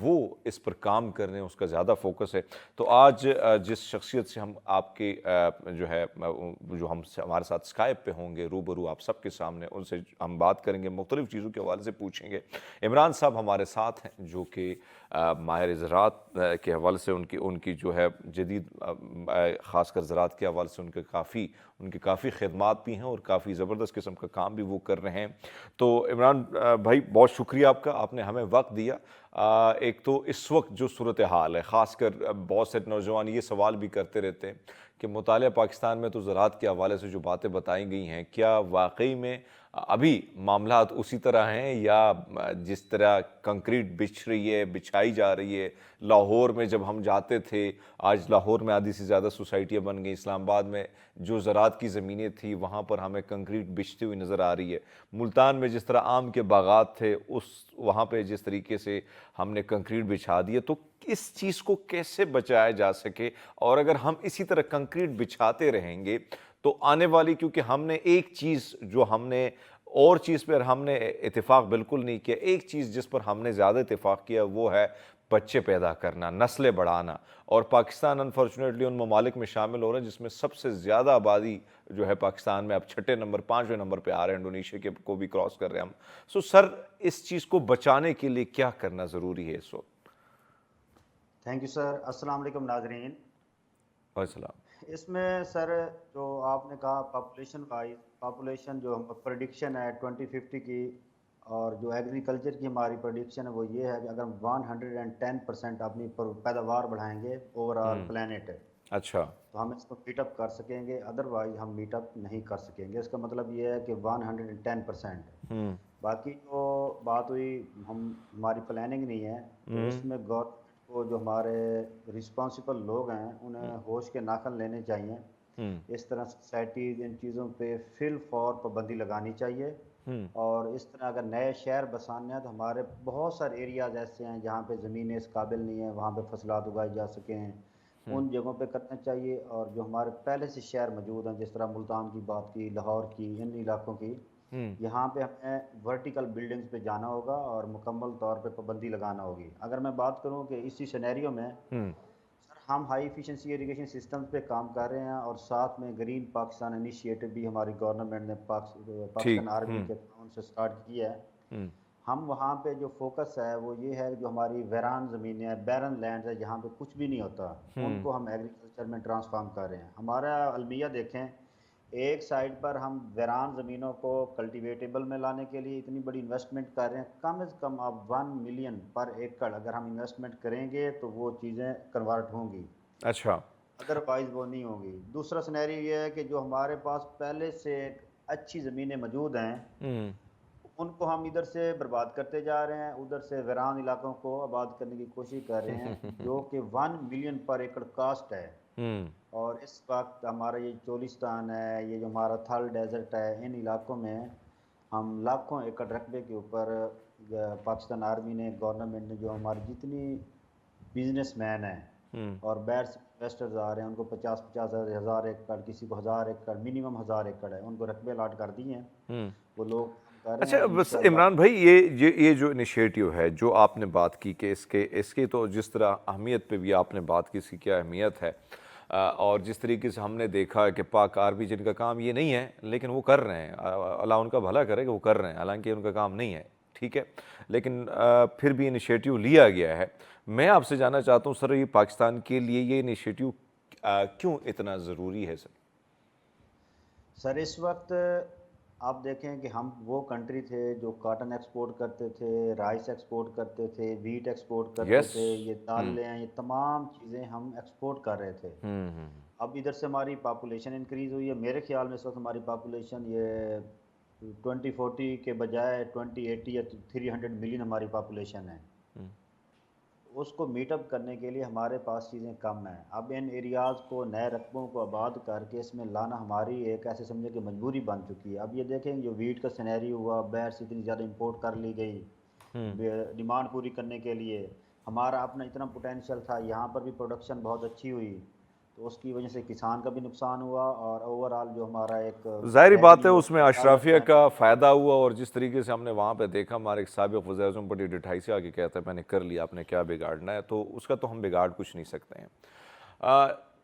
وہ اس پر کام کر رہے ہیں، اس کا زیادہ فوکس ہے۔ تو آج جس شخصیت سے ہم آپ کے جو ہے جو ہمارے ساتھ اسکائپ پہ ہوں گے روبرو آپ سب کے سامنے، ان سے ہم بات کریں گے، مختلف چیزوں کے حوالے سے پوچھیں گے۔ عمران صاحب ہمارے ساتھ ہیں جو کہ ماہر زراعت کے حوالے سے ان کی جو ہے جدید خاص کر زراعت کے حوالے سے ان کی کافی خدمات بھی ہیں، اور کافی زبردست قسم کا کام بھی وہ کر رہے ہیں۔ تو عمران بھائی بہت شکریہ آپ نے ہمیں وقت دیا۔ ایک تو اس وقت جو صورتحال ہے، خاص کر بہت سے نوجوان یہ سوال بھی کرتے رہتے ہیں کہ مطالعہ پاکستان میں تو زراعت کے حوالے سے جو باتیں بتائی گئی ہیں، کیا واقعی میں ابھی معاملات اسی طرح ہیں، یا جس طرح کنکریٹ بچھائی جا رہی ہے؟ لاہور میں جب ہم جاتے تھے، آج لاہور میں آدھی سے زیادہ سوسائٹیاں بن گئی، اسلام آباد میں جو زراعت کی زمینیں تھیں وہاں پر ہمیں کنکریٹ بچھتی ہوئی نظر آ رہی ہے، ملتان میں جس طرح آم کے باغات تھے وہاں پہ جس طریقے سے ہم نے کنکریٹ بچھا دی ہے، تو اس چیز کو کیسے بچایا جا سکے؟ اور اگر ہم اسی طرح کنکریٹ بچھاتے رہیں گے تو آنے والی، کیونکہ ہم نے ایک چیز جو ہم نے اور چیز پر ہم نے اتفاق بالکل نہیں کیا، ایک چیز جس پر ہم نے زیادہ اتفاق کیا وہ ہے بچے پیدا کرنا، نسلیں بڑھانا، اور پاکستان انفارچونیٹلی ان ممالک میں شامل ہو رہا ہے جس میں سب سے زیادہ آبادی جو ہے پاکستان میں اب 6 نمبر 5ویں نمبر پہ آ رہے ہیں، انڈونیشیا کو بھی کراس کر رہے ہیں ہم۔ سر اس چیز کو بچانے کے لیے کیا کرنا ضروری ہے اس وقت؟ Thank you sir. السلام علیکم ناظرین۔ السلام۔ اس میں سر جو آپ نے کہا پاپولیشن جو پریڈکشن ہے 2050 کی، اور جو ایگریکلچر کی ہماری پریڈکشن ہے وہ یہ ہے کہ اگر ہم 110% اپنی پیداوار بڑھائیں گے اوور آل پلانٹ، اچھا، تو ہم اس کو میٹ اپ کر سکیں گے، ادروائز ہم میٹ اپ نہیں کر سکیں گے۔ اس کا مطلب یہ ہے کہ 110%۔ باقی جو بات ہوئی ہماری پلاننگ نہیں ہے، تو اس میں گورنمنٹ کو جو ہمارے رسپانسبل لوگ ہیں انہیں ہوش کے ناخن لینے چاہیے۔ اس طرح سوسائٹیز ان چیزوں پہ فل فور پابندی لگانی چاہیے، اور اس طرح اگر نئے شہر بسانے ہیں تو ہمارے بہت سارے ایریاز ایسے ہیں جہاں پہ زمینیں اس قابل نہیں ہیں وہاں پہ فصلات اگائی جا سکیں، ان جگہوں پہ کرنا چاہیے۔ اور جو ہمارے پہلے سے شہر موجود ہیں، جس طرح ملتان کی بات کی، لاہور کی، ان علاقوں کی، یہاں پہ ہمیں ورٹیکل بلڈنگز پہ جانا ہوگا اور مکمل طور پہ پابندی لگانا ہوگی۔ اگر میں بات کروں کہ اسی سینیریو میں سر ہم ہائی ایفیشنسی ایریگیشن سسٹمز پہ کام کر رہے ہیں، اور ساتھ میں گرین پاکستان انیشیٹو بھی ہماری گورنمنٹ نے پاکستان آرمی کے تعاون سے سٹارٹ کیا ہے۔ ہم وہاں پہ جو فوکس ہے وہ یہ ہے کہ جو ہماری ویران زمینیں ہیں، بیرن لینڈز ہے جہاں پہ کچھ بھی نہیں ہوتا، ان کو ہم ایگریکلچر میں ٹرانسفارم کر رہے ہیں۔ ہمارا المیہ دیکھیں، ایک سائڈ پر ہم ویران زمینوں کو کلٹیویٹیبل میں لانے کے لیے اتنی بڑی انویسٹمنٹ کر رہے ہیں، کم از کم اب 1 ملین پر ایکڑ اگر ہم انویسٹمنٹ کریں گے تو وہ چیزیں کنورٹ ہوں گی، اچھا، ادروائز وہ نہیں ہوگی۔ دوسرا سینیریو یہ ہے کہ جو ہمارے پاس پہلے سے اچھی زمینیں موجود ہیں ان کو ہم ادھر سے برباد کرتے جا رہے ہیں، ادھر سے ویران علاقوں کو آباد کرنے کی کوشش کر رہے ہیں، جو کہ 1 ملین پر ایکڑ کاسٹ ہے۔ اور اس وقت ہمارا یہ چولستان ہے، یہ جو ہمارا تھل ڈیزرٹ ہے، ان علاقوں میں ہم لاکھوں ایکڑ رقبے کے اوپر پاکستان آرمی نے، گورنمنٹ نے، جو ہماری جتنی بزنس مین ہیں اور باہر سے انویسٹرز آ رہے ہیں، ان کو 50 ہزار ایکڑ، کسی کو 1000 ایکڑ، منیمم 1000 ایکڑ ہے، ان کو رقبے الاٹ کر دیے ہیں، وہ لوگ کر رہے اچھا ہیں بس انشاءاللہ۔ عمران بھائی، یہ جو انیشیٹو ہے جو آپ نے بات کی کہ اس کے تو جس طرح اہمیت پہ بھی آپ نے بات کی، اس کی کیا اہمیت ہے، اور جس طریقے سے ہم نے دیکھا ہے کہ پاک آرمی جن کا کام یہ نہیں ہے لیکن وہ کر رہے ہیں، اللہ ان کا بھلا کرے کہ وہ کر رہے ہیں، حالانکہ ان کا کام نہیں ہے، ٹھیک ہے، لیکن پھر بھی انیشیٹو لیا گیا ہے۔ میں آپ سے جاننا چاہتا ہوں سر، یہ پاکستان کے لیے یہ انیشیٹو کیوں اتنا ضروری ہے سر؟ سر اس وقت آپ دیکھیں کہ ہم وہ کنٹری تھے جو کاٹن ایکسپورٹ کرتے تھے، رائس ایکسپورٹ کرتے تھے، ویٹ ایکسپورٹ کرتے یس۔ تھے، یہ دالیں ہیں، یہ تمام چیزیں ہم ایکسپورٹ کر رہے تھے۔ اب ادھر سے ہماری پاپولیشن انکریز ہوئی ہے، میرے خیال میں اس وقت ہماری پاپولیشن یہ 2040 کے بجائے 2080 یا 300 ملین ہماری پاپولیشن ہے۔ اس کو میٹ اپ کرنے کے لیے ہمارے پاس چیزیں کم ہیں۔ اب ان ایریاز کو، نئے رقبوں کو آباد کر کے اس میں لانا ہماری ایک ایسے سمجھے کہ مجبوری بن چکی ہے۔ اب یہ دیکھیں جو ویٹ کا سینیری ہوا، باہر سے اتنی زیادہ امپورٹ کر لی گئی ڈیمانڈ پوری کرنے کے لیے، ہمارا اپنا اتنا پوٹینشیل تھا، یہاں پر بھی پروڈکشن بہت اچھی ہوئی، تو اس کی وجہ سے کسان کا بھی نقصان ہوا، اور اوورآل جو ہمارا ایک ظاہری بات ہے ریونیو اس میں اشرافیہ کا فائدہ ہوا، اور جس طریقے سے ہم نے وہاں پہ دیکھا، ہمارے ایک سابق وزیر اعظم بڑی ڈٹھائی سے آگے کہتا ہے میں نے کر لیا، آپ نے کیا بگاڑنا ہے، تو اس کا تو ہم بگاڑ کچھ نہیں سکتے ہیں۔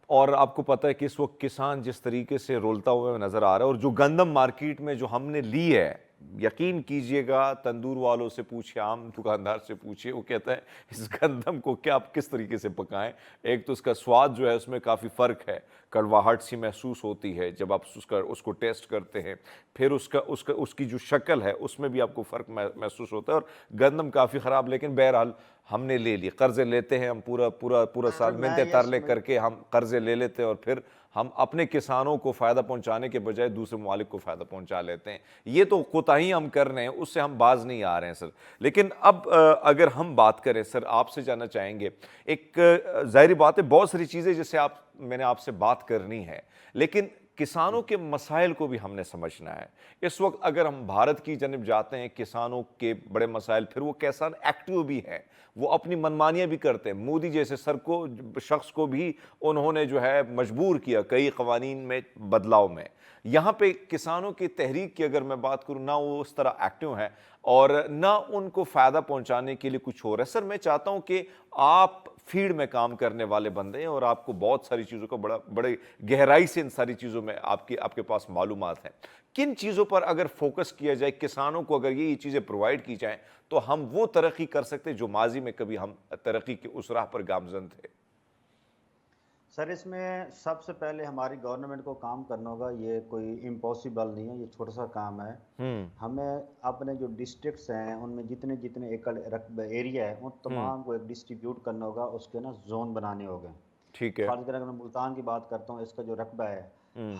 اور آپ کو پتہ ہے کہ اس وقت کسان جس طریقے سے رولتا ہوا نظر آ رہا ہے، اور جو گندم مارکیٹ میں جو ہم نے لی ہے، یقین کیجئے گا، تندور والوں سے پوچھیں، عام دکاندار سے پوچھیں، وہ کہتا ہے اس گندم کو کیا آپ کس طریقے سے پکائیں، ایک تو اس کا سواد جو ہے اس میں کافی فرق ہے، کڑواہٹ سی محسوس ہوتی ہے جب آپ اس کو ٹیسٹ کرتے ہیں، پھر اس کی جو شکل ہے اس میں بھی آپ کو فرق محسوس ہوتا ہے، اور گندم کافی خراب، لیکن بہرحال ہم نے لے لی، قرضے لیتے ہیں ہم، پورا سال منتیں ترلے کر کے ہم قرضے لے لیتے ہیں، اور پھر ہم اپنے کسانوں کو فائدہ پہنچانے کے بجائے دوسرے ممالک کو فائدہ پہنچا لیتے ہیں۔ یہ تو کوتاہی ہم کر رہے ہیں، اس سے ہم باز نہیں آ رہے ہیں سر۔ لیکن اب اگر ہم بات کریں سر، آپ سے جاننا چاہیں گے، ایک ظاہری بات ہے بہت ساری چیزیں جس سے میں نے آپ سے بات کرنی ہے، لیکن کسانوں کے مسائل کو بھی ہم نے سمجھنا ہے۔ اس وقت اگر ہم بھارت کی جانب جاتے ہیں، کسانوں کے بڑے مسائل، پھر وہ کسان ایکٹیو بھی ہیں، وہ اپنی منمانیاں بھی کرتے ہیں، مودی جیسے شخص کو بھی انہوں نے جو ہے مجبور کیا کئی قوانین میں بدلاؤ میں۔ یہاں پہ کسانوں کی تحریک کی اگر میں بات کروں، نہ وہ اس طرح ایکٹیو ہیں اور نہ ان کو فائدہ پہنچانے کے لیے کچھ ہو رہا ہے۔ سر میں چاہتا ہوں کہ آپ فیلڈ میں کام کرنے والے بندے ہیں، اور آپ کو بہت ساری چیزوں کا بڑے گہرائی سے ان ساری چیزوں میں آپ کے پاس معلومات ہیں، کن چیزوں پر اگر فوکس کیا جائے، کسانوں کو اگر یہ چیزیں پرووائڈ کی جائیں تو ہم وہ ترقی کر سکتے ہیں جو ماضی میں کبھی ہم ترقی کے اس راہ پر گامزن تھے؟ سر اس میں سب سے پہلے ہماری گورنمنٹ کو کام کرنا ہوگا، یہ کوئی امپاسبل نہیں ہے، یہ چھوٹا سا کام ہے۔ ہمیں اپنے جو ڈسٹرکٹس ہیں ان میں جتنے ایکڑ رقبہ ایریا ہے، ان تمام کو ایک ڈسٹریبیوٹ کرنا ہوگا، اس کے زون بنانے ہوگے۔ ٹھیک ہے۔ خاص کر اگر میں ملتان کی بات کرتا ہوں، اس کا جو رقبہ ہے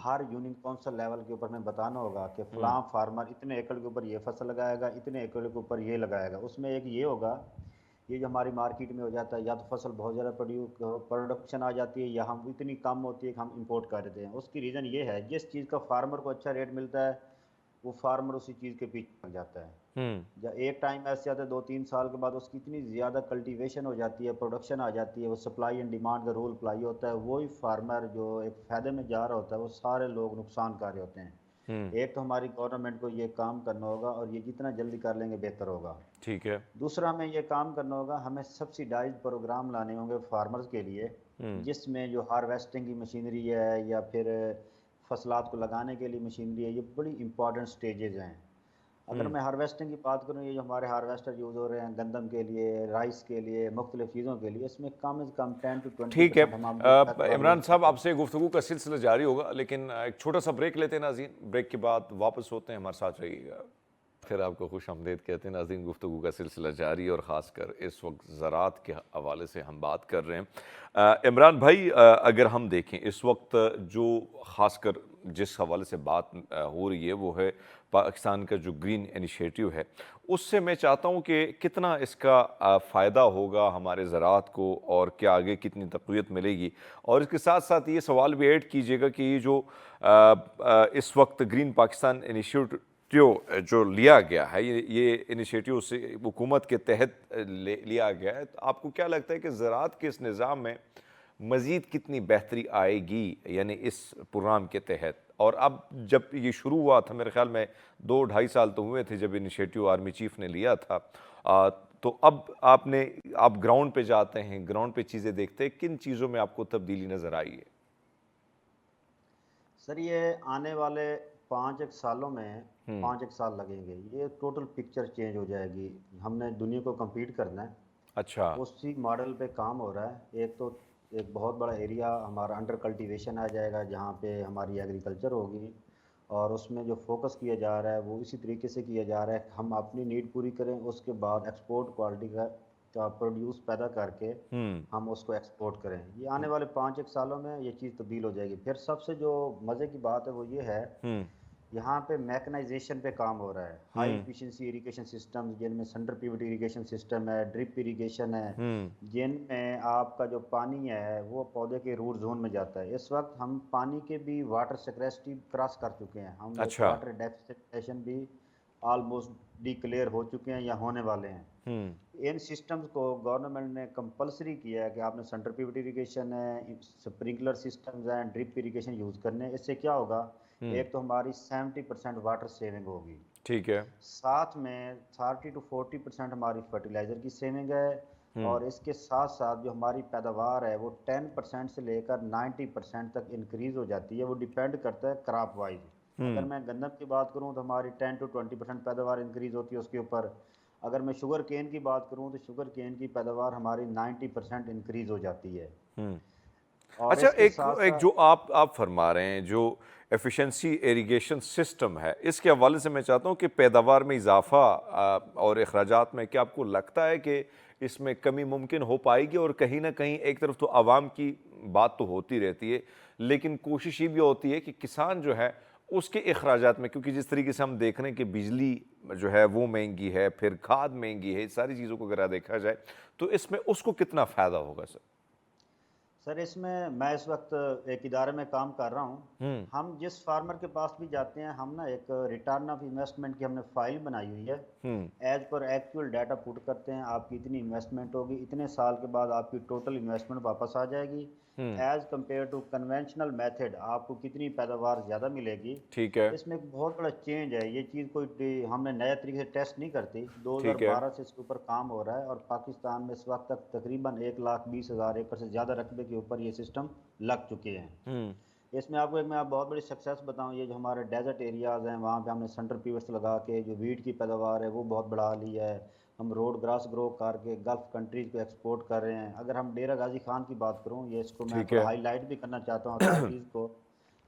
ہر یونین کونسل لیول کے اوپر میں بتانا ہوگا کہ فلاں فارمر اتنے ایکڑ کے اوپر یہ فصل لگائے گا، اتنے ایکڑ کے اوپر یہ لگائے گا۔ اس میں ایک یہ ہوگا، یہ جو ہماری مارکیٹ میں ہو جاتا ہے، یا تو فصل بہت زیادہ پروڈکشن آ جاتی ہے، یا ہم اتنی کم ہوتی ہے کہ ہم امپورٹ کر دیتے ہیں۔ اس کی ریزن یہ ہے، جس چیز کا فارمر کو اچھا ریٹ ملتا ہے وہ فارمر اسی چیز کے پیچھے لگ جاتا ہے۔ یا ایک ٹائم ایسے آتا ہے 2-3 سال کے بعد اس کی اتنی زیادہ کلٹیویشن ہو جاتی ہے، پروڈکشن آ جاتی ہے، وہ سپلائی اینڈ ڈیمانڈ کا رول اپلائی ہوتا ہے، وہی فارمر جو ایک فائدے میں جا رہا ہوتا ہے وہ سارے لوگ نقصان کر رہے ہوتے ہیں۔ ایک تو ہماری گورنمنٹ کو یہ کام کرنا ہوگا، اور یہ جتنا جلدی کر لیں گے بہتر ہوگا۔ ٹھیک ہے۔ دوسرا ہمیں یہ کام کرنا ہوگا، ہمیں سبسیڈائز پروگرام لانے ہوں گے فارمرز کے لیے، جس میں جو ہارویسٹنگ کی مشینری ہے یا پھر فصلات کو لگانے کے لیے مشینری ہے، یہ بڑی امپورٹنٹ سٹیجز ہیں۔ اگر میں ہارویسٹنگ کی بات کروں، یہ جو ہمارے ہارویسٹر یوز ہو رہے ہیں گندم کے لیے، رائس کے لیے، مختلف چیزوں کے لیے، اس میں کم از کم 10 to 20% ٹھیک ہے۔ ہم عمران صاحب، آپ سے گفتگو کا سلسلہ جاری ہوگا، لیکن ایک چھوٹا سا بریک لیتے ہیں ناظرین، بریک کے بعد واپس ہوتے ہیں، ہمارے ساتھ رہیے گا۔ پھر آپ کو خوش آمدید کہتے ہیں ناظرین، گفتگو کا سلسلہ جاری، اور خاص کر اس وقت زراعت کے حوالے سے ہم بات کر رہے ہیں۔ عمران بھائی، اگر ہم دیکھیں اس وقت جو خاص کر جس حوالے سے بات ہو رہی ہے وہ ہے پاکستان کا جو گرین انیشیٹو ہے، اس سے میں چاہتا ہوں کہ کتنا اس کا فائدہ ہوگا ہمارے زراعت کو، اور کیا آگے کتنی تقویت ملے گی، اور اس کے ساتھ ساتھ یہ سوال بھی ایڈ کیجیے گا کہ یہ جو اس وقت گرین پاکستان انیشیٹو جو لیا گیا ہے، یہ انیشیٹو سے حکومت کے تحت لیا گیا ہے، تو آپ کو کیا لگتا ہے کہ زراعت کے اس نظام میں مزید کتنی بہتری آئے گی، یعنی اس پروگرام کے تحت؟ اور اب جب یہ شروع ہوا تھا، میرے خیال میں 2-2.5 سال تو ہوئے تھے جب انیشیٹو آرمی چیف نے لیا تھا، تو اب آپ گراؤنڈ پہ جاتے ہیں، گراؤنڈ پہ چیزیں دیکھتے ہیں، کن چیزوں میں آپ کو تبدیلی نظر آئی ہے؟ سر یہ آنے والے 5 سالوں میں 5 سال لگیں گے، یہ ٹوٹل پکچر چینج ہو جائے گی. ہم نے دنیا کو کمپیٹ کرنا ہے، اچھا. اسی ماڈل پہ کام ہو رہا ہے. ایک بہت بڑا ایریا ہمارا انڈر کلٹیویشن آ جائے گا جہاں پہ ہماری ایگریکلچر ہوگی، اور اس میں جو فوکس کیا جا رہا ہے وہ اسی طریقے سے کیا جا رہا ہے کہ ہم اپنی نیڈ پوری کریں، اس کے بعد ایکسپورٹ کوالٹی کا پروڈیوس پیدا کر کے ہم اس کو ایکسپورٹ کریں. یہ آنے والے 5 سالوں میں یہ چیز تبدیل ہو جائے گی. پھر سب سے جو مزے کی بات ہے وہ یہ ہے، یہاں پہ میکنائزیشن پہ کام ہو رہا ہے. ہائی ایفیشنسی اریگیشن سسٹم جن میں سینٹر پیوٹ اریگیشن سسٹم ہے، ڈرپ اریگیشن ہے، جن میں آپ کا جو پانی ہے وہ پودے کے روٹ زون میں جاتا ہے. اس وقت ہم پانی کے بھی واٹر سیکریسٹی کراس کر چکے ہیں، ہم لوگ واٹر ڈیفیسیشن بھی آلموسٹ ڈیکلیئر ہو چکے ہیں یا ہونے والے ہیں. ان سسٹمز کو گورنمنٹ نے کمپلسری کیا ہے کہ آپ نے سینٹر پیوٹ اریگیشن ہے، اسپرنکلر سسٹمز ہیں، ڈرپ اریگیشن یوز کرنے. اس سے کیا ہوگا، ایک تو ہماری 70% واٹر سیونگ ہوگی، ٹھیک ہے، ساتھ میں 30 to 40% ہماری فرٹیلائزر کی سیونگ ہے، اور اس کے ساتھ ساتھ جو ہماری پیداوار ہے وہ 10% سے لے کر 90% تک انکریز ہو جاتی ہے. وہ ڈیپینڈ کرتا ہے کراپ وائز. اگر میں گندم کی بات کروں تو ہماری 10 to 20% پیداوار انکریز ہوتی ہے اس کے اوپر. اگر میں شوگر کین کی بات کروں تو شوگر کین کی پیداوار ہماری 90% انکریز ہو جاتی ہے. اور اچھا، اس کے ساتھ ایک جو آپ فرما رہے ہیں جو ایفیشنسی ایریگیشن سسٹم ہے، اس کے حوالے سے میں چاہتا ہوں کہ پیداوار میں اضافہ اور اخراجات میں کیا آپ کو لگتا ہے کہ اس میں کمی ممکن ہو پائے گی؟ اور کہیں نہ کہیں ایک طرف تو عوام کی بات تو ہوتی رہتی ہے، لیکن کوشش یہ بھی ہوتی ہے کہ کسان جو ہے اس کے اخراجات میں، کیونکہ جس طریقے سے ہم دیکھ رہے ہیں کہ بجلی جو ہے وہ مہنگی ہے، پھر کھاد مہنگی ہے، ساری چیزوں کو اگر دیکھا جائے تو اس میں اس کو کتنا فائدہ ہوگا سر اس میں اس وقت ایک ادارے میں کام کر رہا ہوں. ہم جس فارمر کے پاس بھی جاتے ہیں، ہم نا ایک ریٹرن آف انویسٹمنٹ کی ہم نے فائل بنائی ہوئی ہے. As per actual data put کرتے ہیں، آپ کی اتنی انویسٹمنٹ ہوگی، اتنے سال کے بعد آپ کی ٹوٹل انویسٹمنٹ واپس آ جائے گی. As compared to conventional method آپ کو کتنی پیداوار زیادہ ملے گی. ٹھیک ہے، اس میں ایک بہت بڑا چینج ہے. یہ چیز کوئی ہم نے نئے طریقے سے ٹیسٹ نہیں کرتی، ٹھیک ہے، 2012 سے اس کے اوپر کام ہو رہا ہے، اور پاکستان میں اس وقت تک تقریباً 1,20,000 ایکڑ سے زیادہ رقبے کے اوپر یہ سسٹم لگ چکے ہیں. اس میں آپ کو میں بہت بڑی سکسیس بتاؤں، یہ جو ہمارے ڈیزرٹ ایریاز ہیں وہاں پہ ہم نے سینٹر پیوٹس لگا کے جو ویٹ کی پیداوار ہے وہ بہت بڑھا لی ہے. ہم روڈ گراس گرو کر کے گلف کنٹریز کو ایکسپورٹ کر رہے ہیں. اگر ہم ڈیرہ غازی خان کی بات کروں، یہ اس کو میں ٹھیک تھوڑا ہے، ہائی لائٹ بھی کرنا چاہتا ہوں اتھارٹیز کو.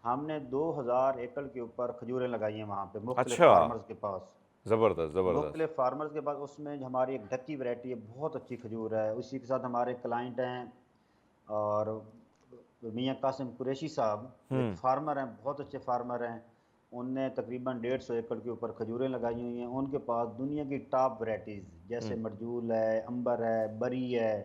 ہم نے 2,000 ایکڑ کے اوپر کھجوریں لگائی ہیں وہاں پہ مختلف اچھا، فارمرز کے پاس. زبردست زبردست، مختلف فارمرز کے پاس اس میں ہماری ایک ڈکی ویرائٹی ہے، بہت اچھی کھجور ہے. اسی کے ساتھ ہمارے کلائنٹ ہیں اور میاں قاسم قریشی صاحب ایک فارمر ہیں، بہت اچھے فارمر ہیں. ان نے تقریباً 150 ایکڑ کے اوپر کھجوریں لگائی ہوئی ہیں. ان کے پاس دنیا کی ٹاپ ورائٹیز جیسے مرجول ہے، امبر ہے، بری ہے،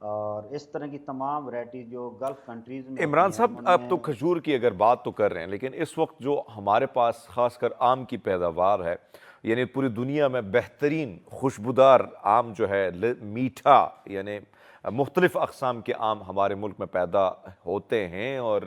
اور اس طرح کی تمام ورائٹیز جو گلف کنٹریز میں عمران ہوتی ہیں صاحب، ان آپ میں. تو کھجور کی اگر بات تو کر رہے ہیں، لیکن اس وقت جو ہمارے پاس خاص کر آم کی پیداوار ہے، یعنی پوری دنیا میں بہترین خوشبودار آم جو ہے، میٹھا، یعنی مختلف اقسام کے آم ہمارے ملک میں پیدا ہوتے ہیں، اور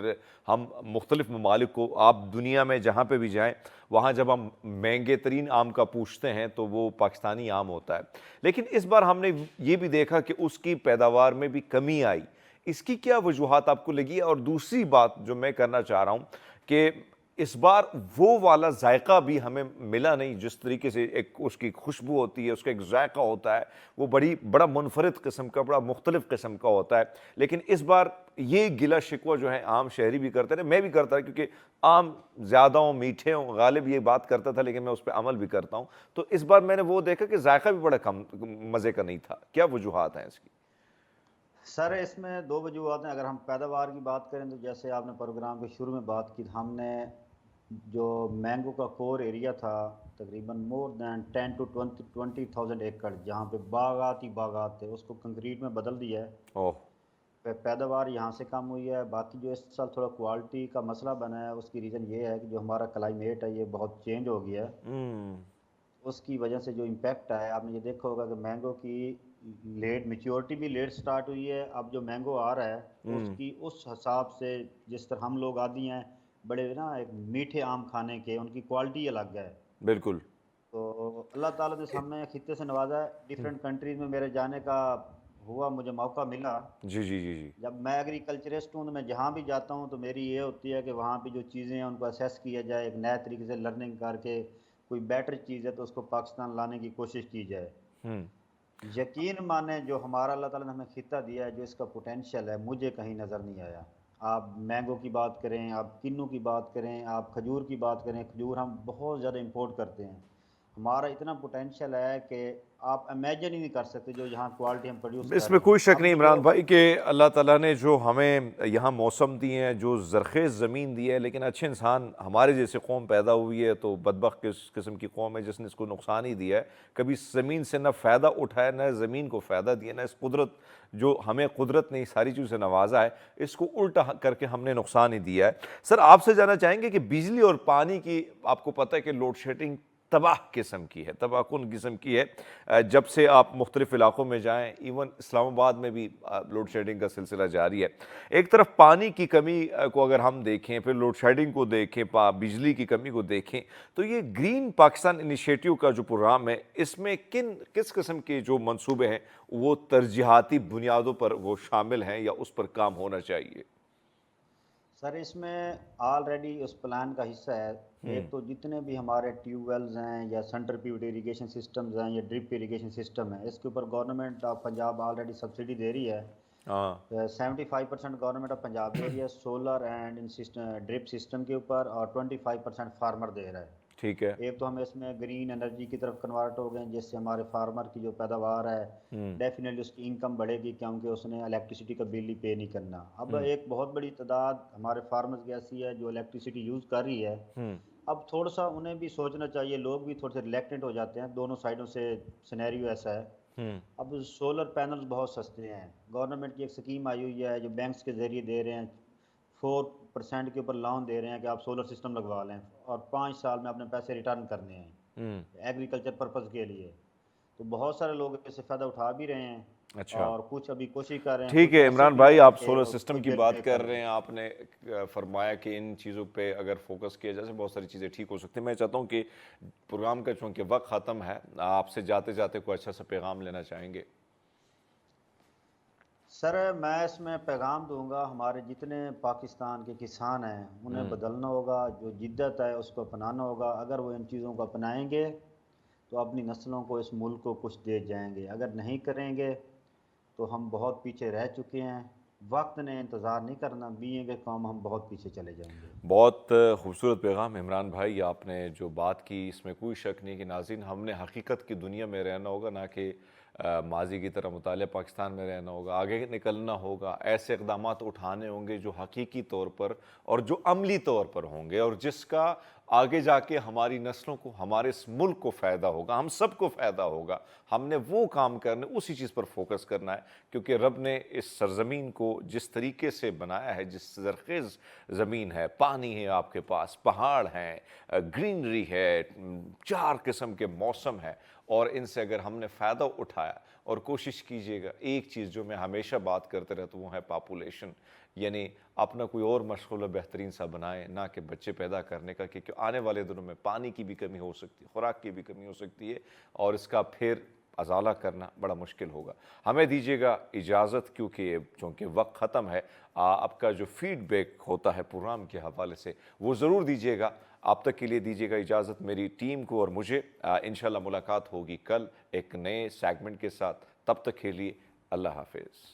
ہم مختلف ممالک کو، آپ دنیا میں جہاں پہ بھی جائیں وہاں جب ہم مہنگے ترین آم کا پوچھتے ہیں تو وہ پاکستانی آم ہوتا ہے. لیکن اس بار ہم نے یہ بھی دیکھا کہ اس کی پیداوار میں بھی کمی آئی. اس کی کیا وجوہات آپ کو لگی؟ اور دوسری بات جو میں کرنا چاہ رہا ہوں کہ اس بار وہ والا ذائقہ بھی ہمیں ملا نہیں، جس طریقے سے ایک اس کی خوشبو ہوتی ہے، اس کا ایک ذائقہ ہوتا ہے، وہ بڑا منفرد قسم کا، بڑا مختلف قسم کا ہوتا ہے. لیکن اس بار یہ گلہ شکوہ جو ہے عام شہری بھی کرتے رہے، میں بھی کرتا رہا، کیونکہ عام زیادہ ہوں، میٹھے ہوں، غالب یہ بات کرتا تھا، لیکن میں اس پہ عمل بھی کرتا ہوں. تو اس بار میں نے وہ دیکھا کہ ذائقہ بھی بڑا کم مزے کا نہیں تھا. کیا وجوہات ہیں اس کی؟ سر اس میں دو وجوہات ہیں. اگر ہم پیداوار کی بات کریں تو جیسے آپ نے پروگرام کے شروع میں بات کی، ہم نے جو مینگو کا کور ایریا تھا تقریباً مور دین 10 to 20,000 ایکڑ، جہاں پہ باغات ہی باغات تھے، اس کو کنکریٹ میں بدل دیا ہے. اوہ. پیداوار یہاں سے کم ہوئی ہے. باقی جو اس سال تھوڑا کوالٹی کا مسئلہ بنا ہے، اس کی ریزن یہ ہے کہ جو ہمارا کلائمیٹ ہے یہ بہت چینج ہو گیا ہے. اس کی وجہ سے جو امپیکٹ ہے، آپ نے یہ دیکھا ہوگا کہ مینگو کی لیٹ میچیورٹی بھی لیٹ سٹارٹ ہوئی ہے. اب جو مینگو آ رہا ہے اس کی اس حساب سے، جس طرح ہم لوگ عادی ہیں بڑے نا ایک میٹھے آم کھانے کے، ان کی کوالٹی الگ ہے. بالکل. تو اللہ تعالیٰ نے ہمیں خطے سے نوازا ہے. ڈفرینٹ کنٹریز میں میرے جانے کا ہوا، مجھے موقع ملا. جی جی جی جی. جب میں ایگریکلچرسٹ ہوں تو میں جہاں بھی جاتا ہوں تو میری یہ ہوتی ہے کہ وہاں پہ جو چیزیں ہیں ان کو اسیس کیا جائے، ایک نئے طریقے سے لرننگ کر کے کوئی بیٹر چیز ہے تو اس کو پاکستان لانے کی کوشش کی جائے. یقین مانیں جو ہمارا اللہ تعالیٰ نے ہمیں خطہ دیا ہے، جو اس کا پوٹینشیل ہے، مجھے کہیں نظر نہیں آیا. آپ مینگو کی بات کریں، آپ کنو کی بات کریں، آپ کھجور کی بات کریں. کھجور ہم بہت زیادہ امپورٹ کرتے ہیں. ہمارا اتنا پوٹینشیل ہے کہ آپ امیجن ہی نہیں کر سکتے جو یہاں کوالٹی ہم پروڈیوس اس کر میں رہے ہیں. کوئی شک اب نہیں بھی عمران جو بھائی کہ اللہ تعالیٰ نے جو ہمیں یہاں موسم دی ہیں، جو زرخیز زمین دی ہے، لیکن اچھے انسان ہمارے جیسے قوم پیدا ہوئی ہے تو بدبخت کس قسم کی قوم ہے جس نے اس کو نقصان ہی دیا ہے. کبھی زمین سے نہ فائدہ اٹھایا، نہ زمین کو فائدہ دیا، نہ اس قدرت جو ہمیں قدرت نے ساری چیزوں سے نوازا ہے اس کو الٹا کر کے ہم نے نقصان ہی دیا ہے. سر آپ سے جاننا چاہیں گے کہ بجلی اور پانی کی، آپ کو پتہ ہے کہ لوڈ شیڈنگ تباہ قسم کی ہے، تباہ کن قسم کی ہے. جب سے آپ مختلف علاقوں میں جائیں، ایون اسلام آباد میں بھی لوڈ شیڈنگ کا سلسلہ جاری ہے. ایک طرف پانی کی کمی کو اگر ہم دیکھیں، پھر لوڈ شیڈنگ کو دیکھیں، بجلی کی کمی کو دیکھیں، تو یہ گرین پاکستان انیشیٹو کا جو پروگرام ہے اس میں کس قسم کے جو منصوبے ہیں وہ ترجیحاتی بنیادوں پر وہ شامل ہیں یا اس پر کام ہونا چاہیے؟ سر اس میں آلریڈی اس پلان کا حصہ ہے. ایک تو جتنے بھی ہمارے ٹیوب ویلز ہیں یا سینٹر پیوڈ اریگیشن سسٹمز ہیں یا ڈرپ اریگیشن سسٹم ہے، اس کے اوپر government of Punjab already subsidy دے رہی ہے. 75% گورنمنٹ آف پنجاب دے رہی ہے سولر اینڈ ڈرپ سسٹم کے اوپر، اور 25% فارمر دے رہا ہے. ٹھیک ہے. ایک تو ہم اس میں گرین انرجی کی طرف کنورٹ ہو گئے ہیں، جس سے ہمارے فارمر کی جو پیداوار ہے ڈیفینیٹلی اس کی انکم بڑھے گی، کیونکہ اس نے الیکٹریسٹی کا بل ہی پے نہیں کرنا. اب ایک بہت بڑی تعداد ہمارے فارمرز کی ایسی ہے جو الیکٹریسٹی یوز کر رہی ہے. اب تھوڑا سا انہیں بھی سوچنا چاہیے، لوگ بھی تھوڑے سے ریلیکٹنٹ ہو جاتے ہیں، دونوں سائڈوں سے سینیریو ایسا ہے. اب سولر پینلز بہت سستے ہیں. گورنمنٹ کی ایک سکیم آئی ہوئی ہے جو بینکس کے ذریعے دے رہے ہیں، 4% کے اوپر لون دے رہے ہیں کہ آپ سولر سسٹم لگوا لیں اور 5 سال میں اپنے پیسے ریٹرن کرنے ہیں ایگریکلچر پرپز کے لیے. تو بہت سارے لوگ اس سے فائدہ اٹھا بھی رہے ہیں. اچھا. اور کچھ ابھی کوشش کر رہے ہیں. ٹھیک ہے عمران بھائی، آپ سولر سسٹم کی بات کر رہے ہیں. ہیں، آپ نے فرمایا کہ ان چیزوں پہ اگر فوکس کیا جائے بہت ساری چیزیں ٹھیک ہو سکتی ہیں. میں چاہتا ہوں کہ پروگرام کا چونکہ وقت ختم ہے، آپ سے جاتے جاتے کوئی اچھا سا پیغام لینا چاہیں گے؟ سر میں اس میں پیغام دوں گا، ہمارے جتنے پاکستان کے کسان ہیں انہیں بدلنا ہوگا، جو جدت ہے اس کو اپنانا ہوگا. اگر وہ ان چیزوں کو اپنائیں گے تو اپنی نسلوں کو، اس ملک کو کچھ دے جائیں گے. اگر نہیں کریں گے تو ہم بہت پیچھے رہ چکے ہیں. وقت نے انتظار نہیں کرنا، بینگ اے قوم ہم بہت پیچھے چلے جائیں گے. بہت خوبصورت پیغام عمران بھائی، آپ نے جو بات کی اس میں کوئی شک نہیں کہ ناظرین ہم نے حقیقت کی دنیا میں رہنا ہوگا، نہ کہ ماضی کی طرح مطالعہ پاکستان میں رہنا ہوگا. آگے نکلنا ہوگا، ایسے اقدامات اٹھانے ہوں گے جو حقیقی طور پر اور جو عملی طور پر ہوں گے اور جس کا آگے جا کے ہماری نسلوں کو، ہمارے اس ملک کو فائدہ ہوگا، ہم سب کو فائدہ ہوگا. ہم نے وہ کام کرنے، اسی چیز پر فوکس کرنا ہے، کیونکہ رب نے اس سرزمین کو جس طریقے سے بنایا ہے، جس زرخیز زمین ہے، پانی ہے آپ کے پاس، پہاڑ ہیں، گرینری ہے، 4 قسم کے موسم ہے، اور ان سے اگر ہم نے فائدہ اٹھایا اور کوشش کیجئے گا. ایک چیز جو میں ہمیشہ بات کرتے رہتا ہوں وہ ہے پاپولیشن، یعنی اپنا کوئی اور مشغول و بہترین سا بنائیں، نہ کہ بچے پیدا کرنے کا، کیونکہ آنے والے دنوں میں پانی کی بھی کمی ہو سکتی ہے، خوراک کی بھی کمی ہو سکتی ہے، اور اس کا پھر ازالہ کرنا بڑا مشکل ہوگا. ہمیں دیجیے گا اجازت، کیونکہ چونکہ وقت ختم ہے. آپ کا جو فیڈ بیک ہوتا ہے پروگرام کے حوالے سے وہ ضرور دیجیے گا. آپ تک کے لیے دیجیے گا اجازت میری ٹیم کو اور مجھے. انشاءاللہ ملاقات ہوگی کل ایک نئے سیگمنٹ کے ساتھ. تب تک کے لیے اللہ حافظ.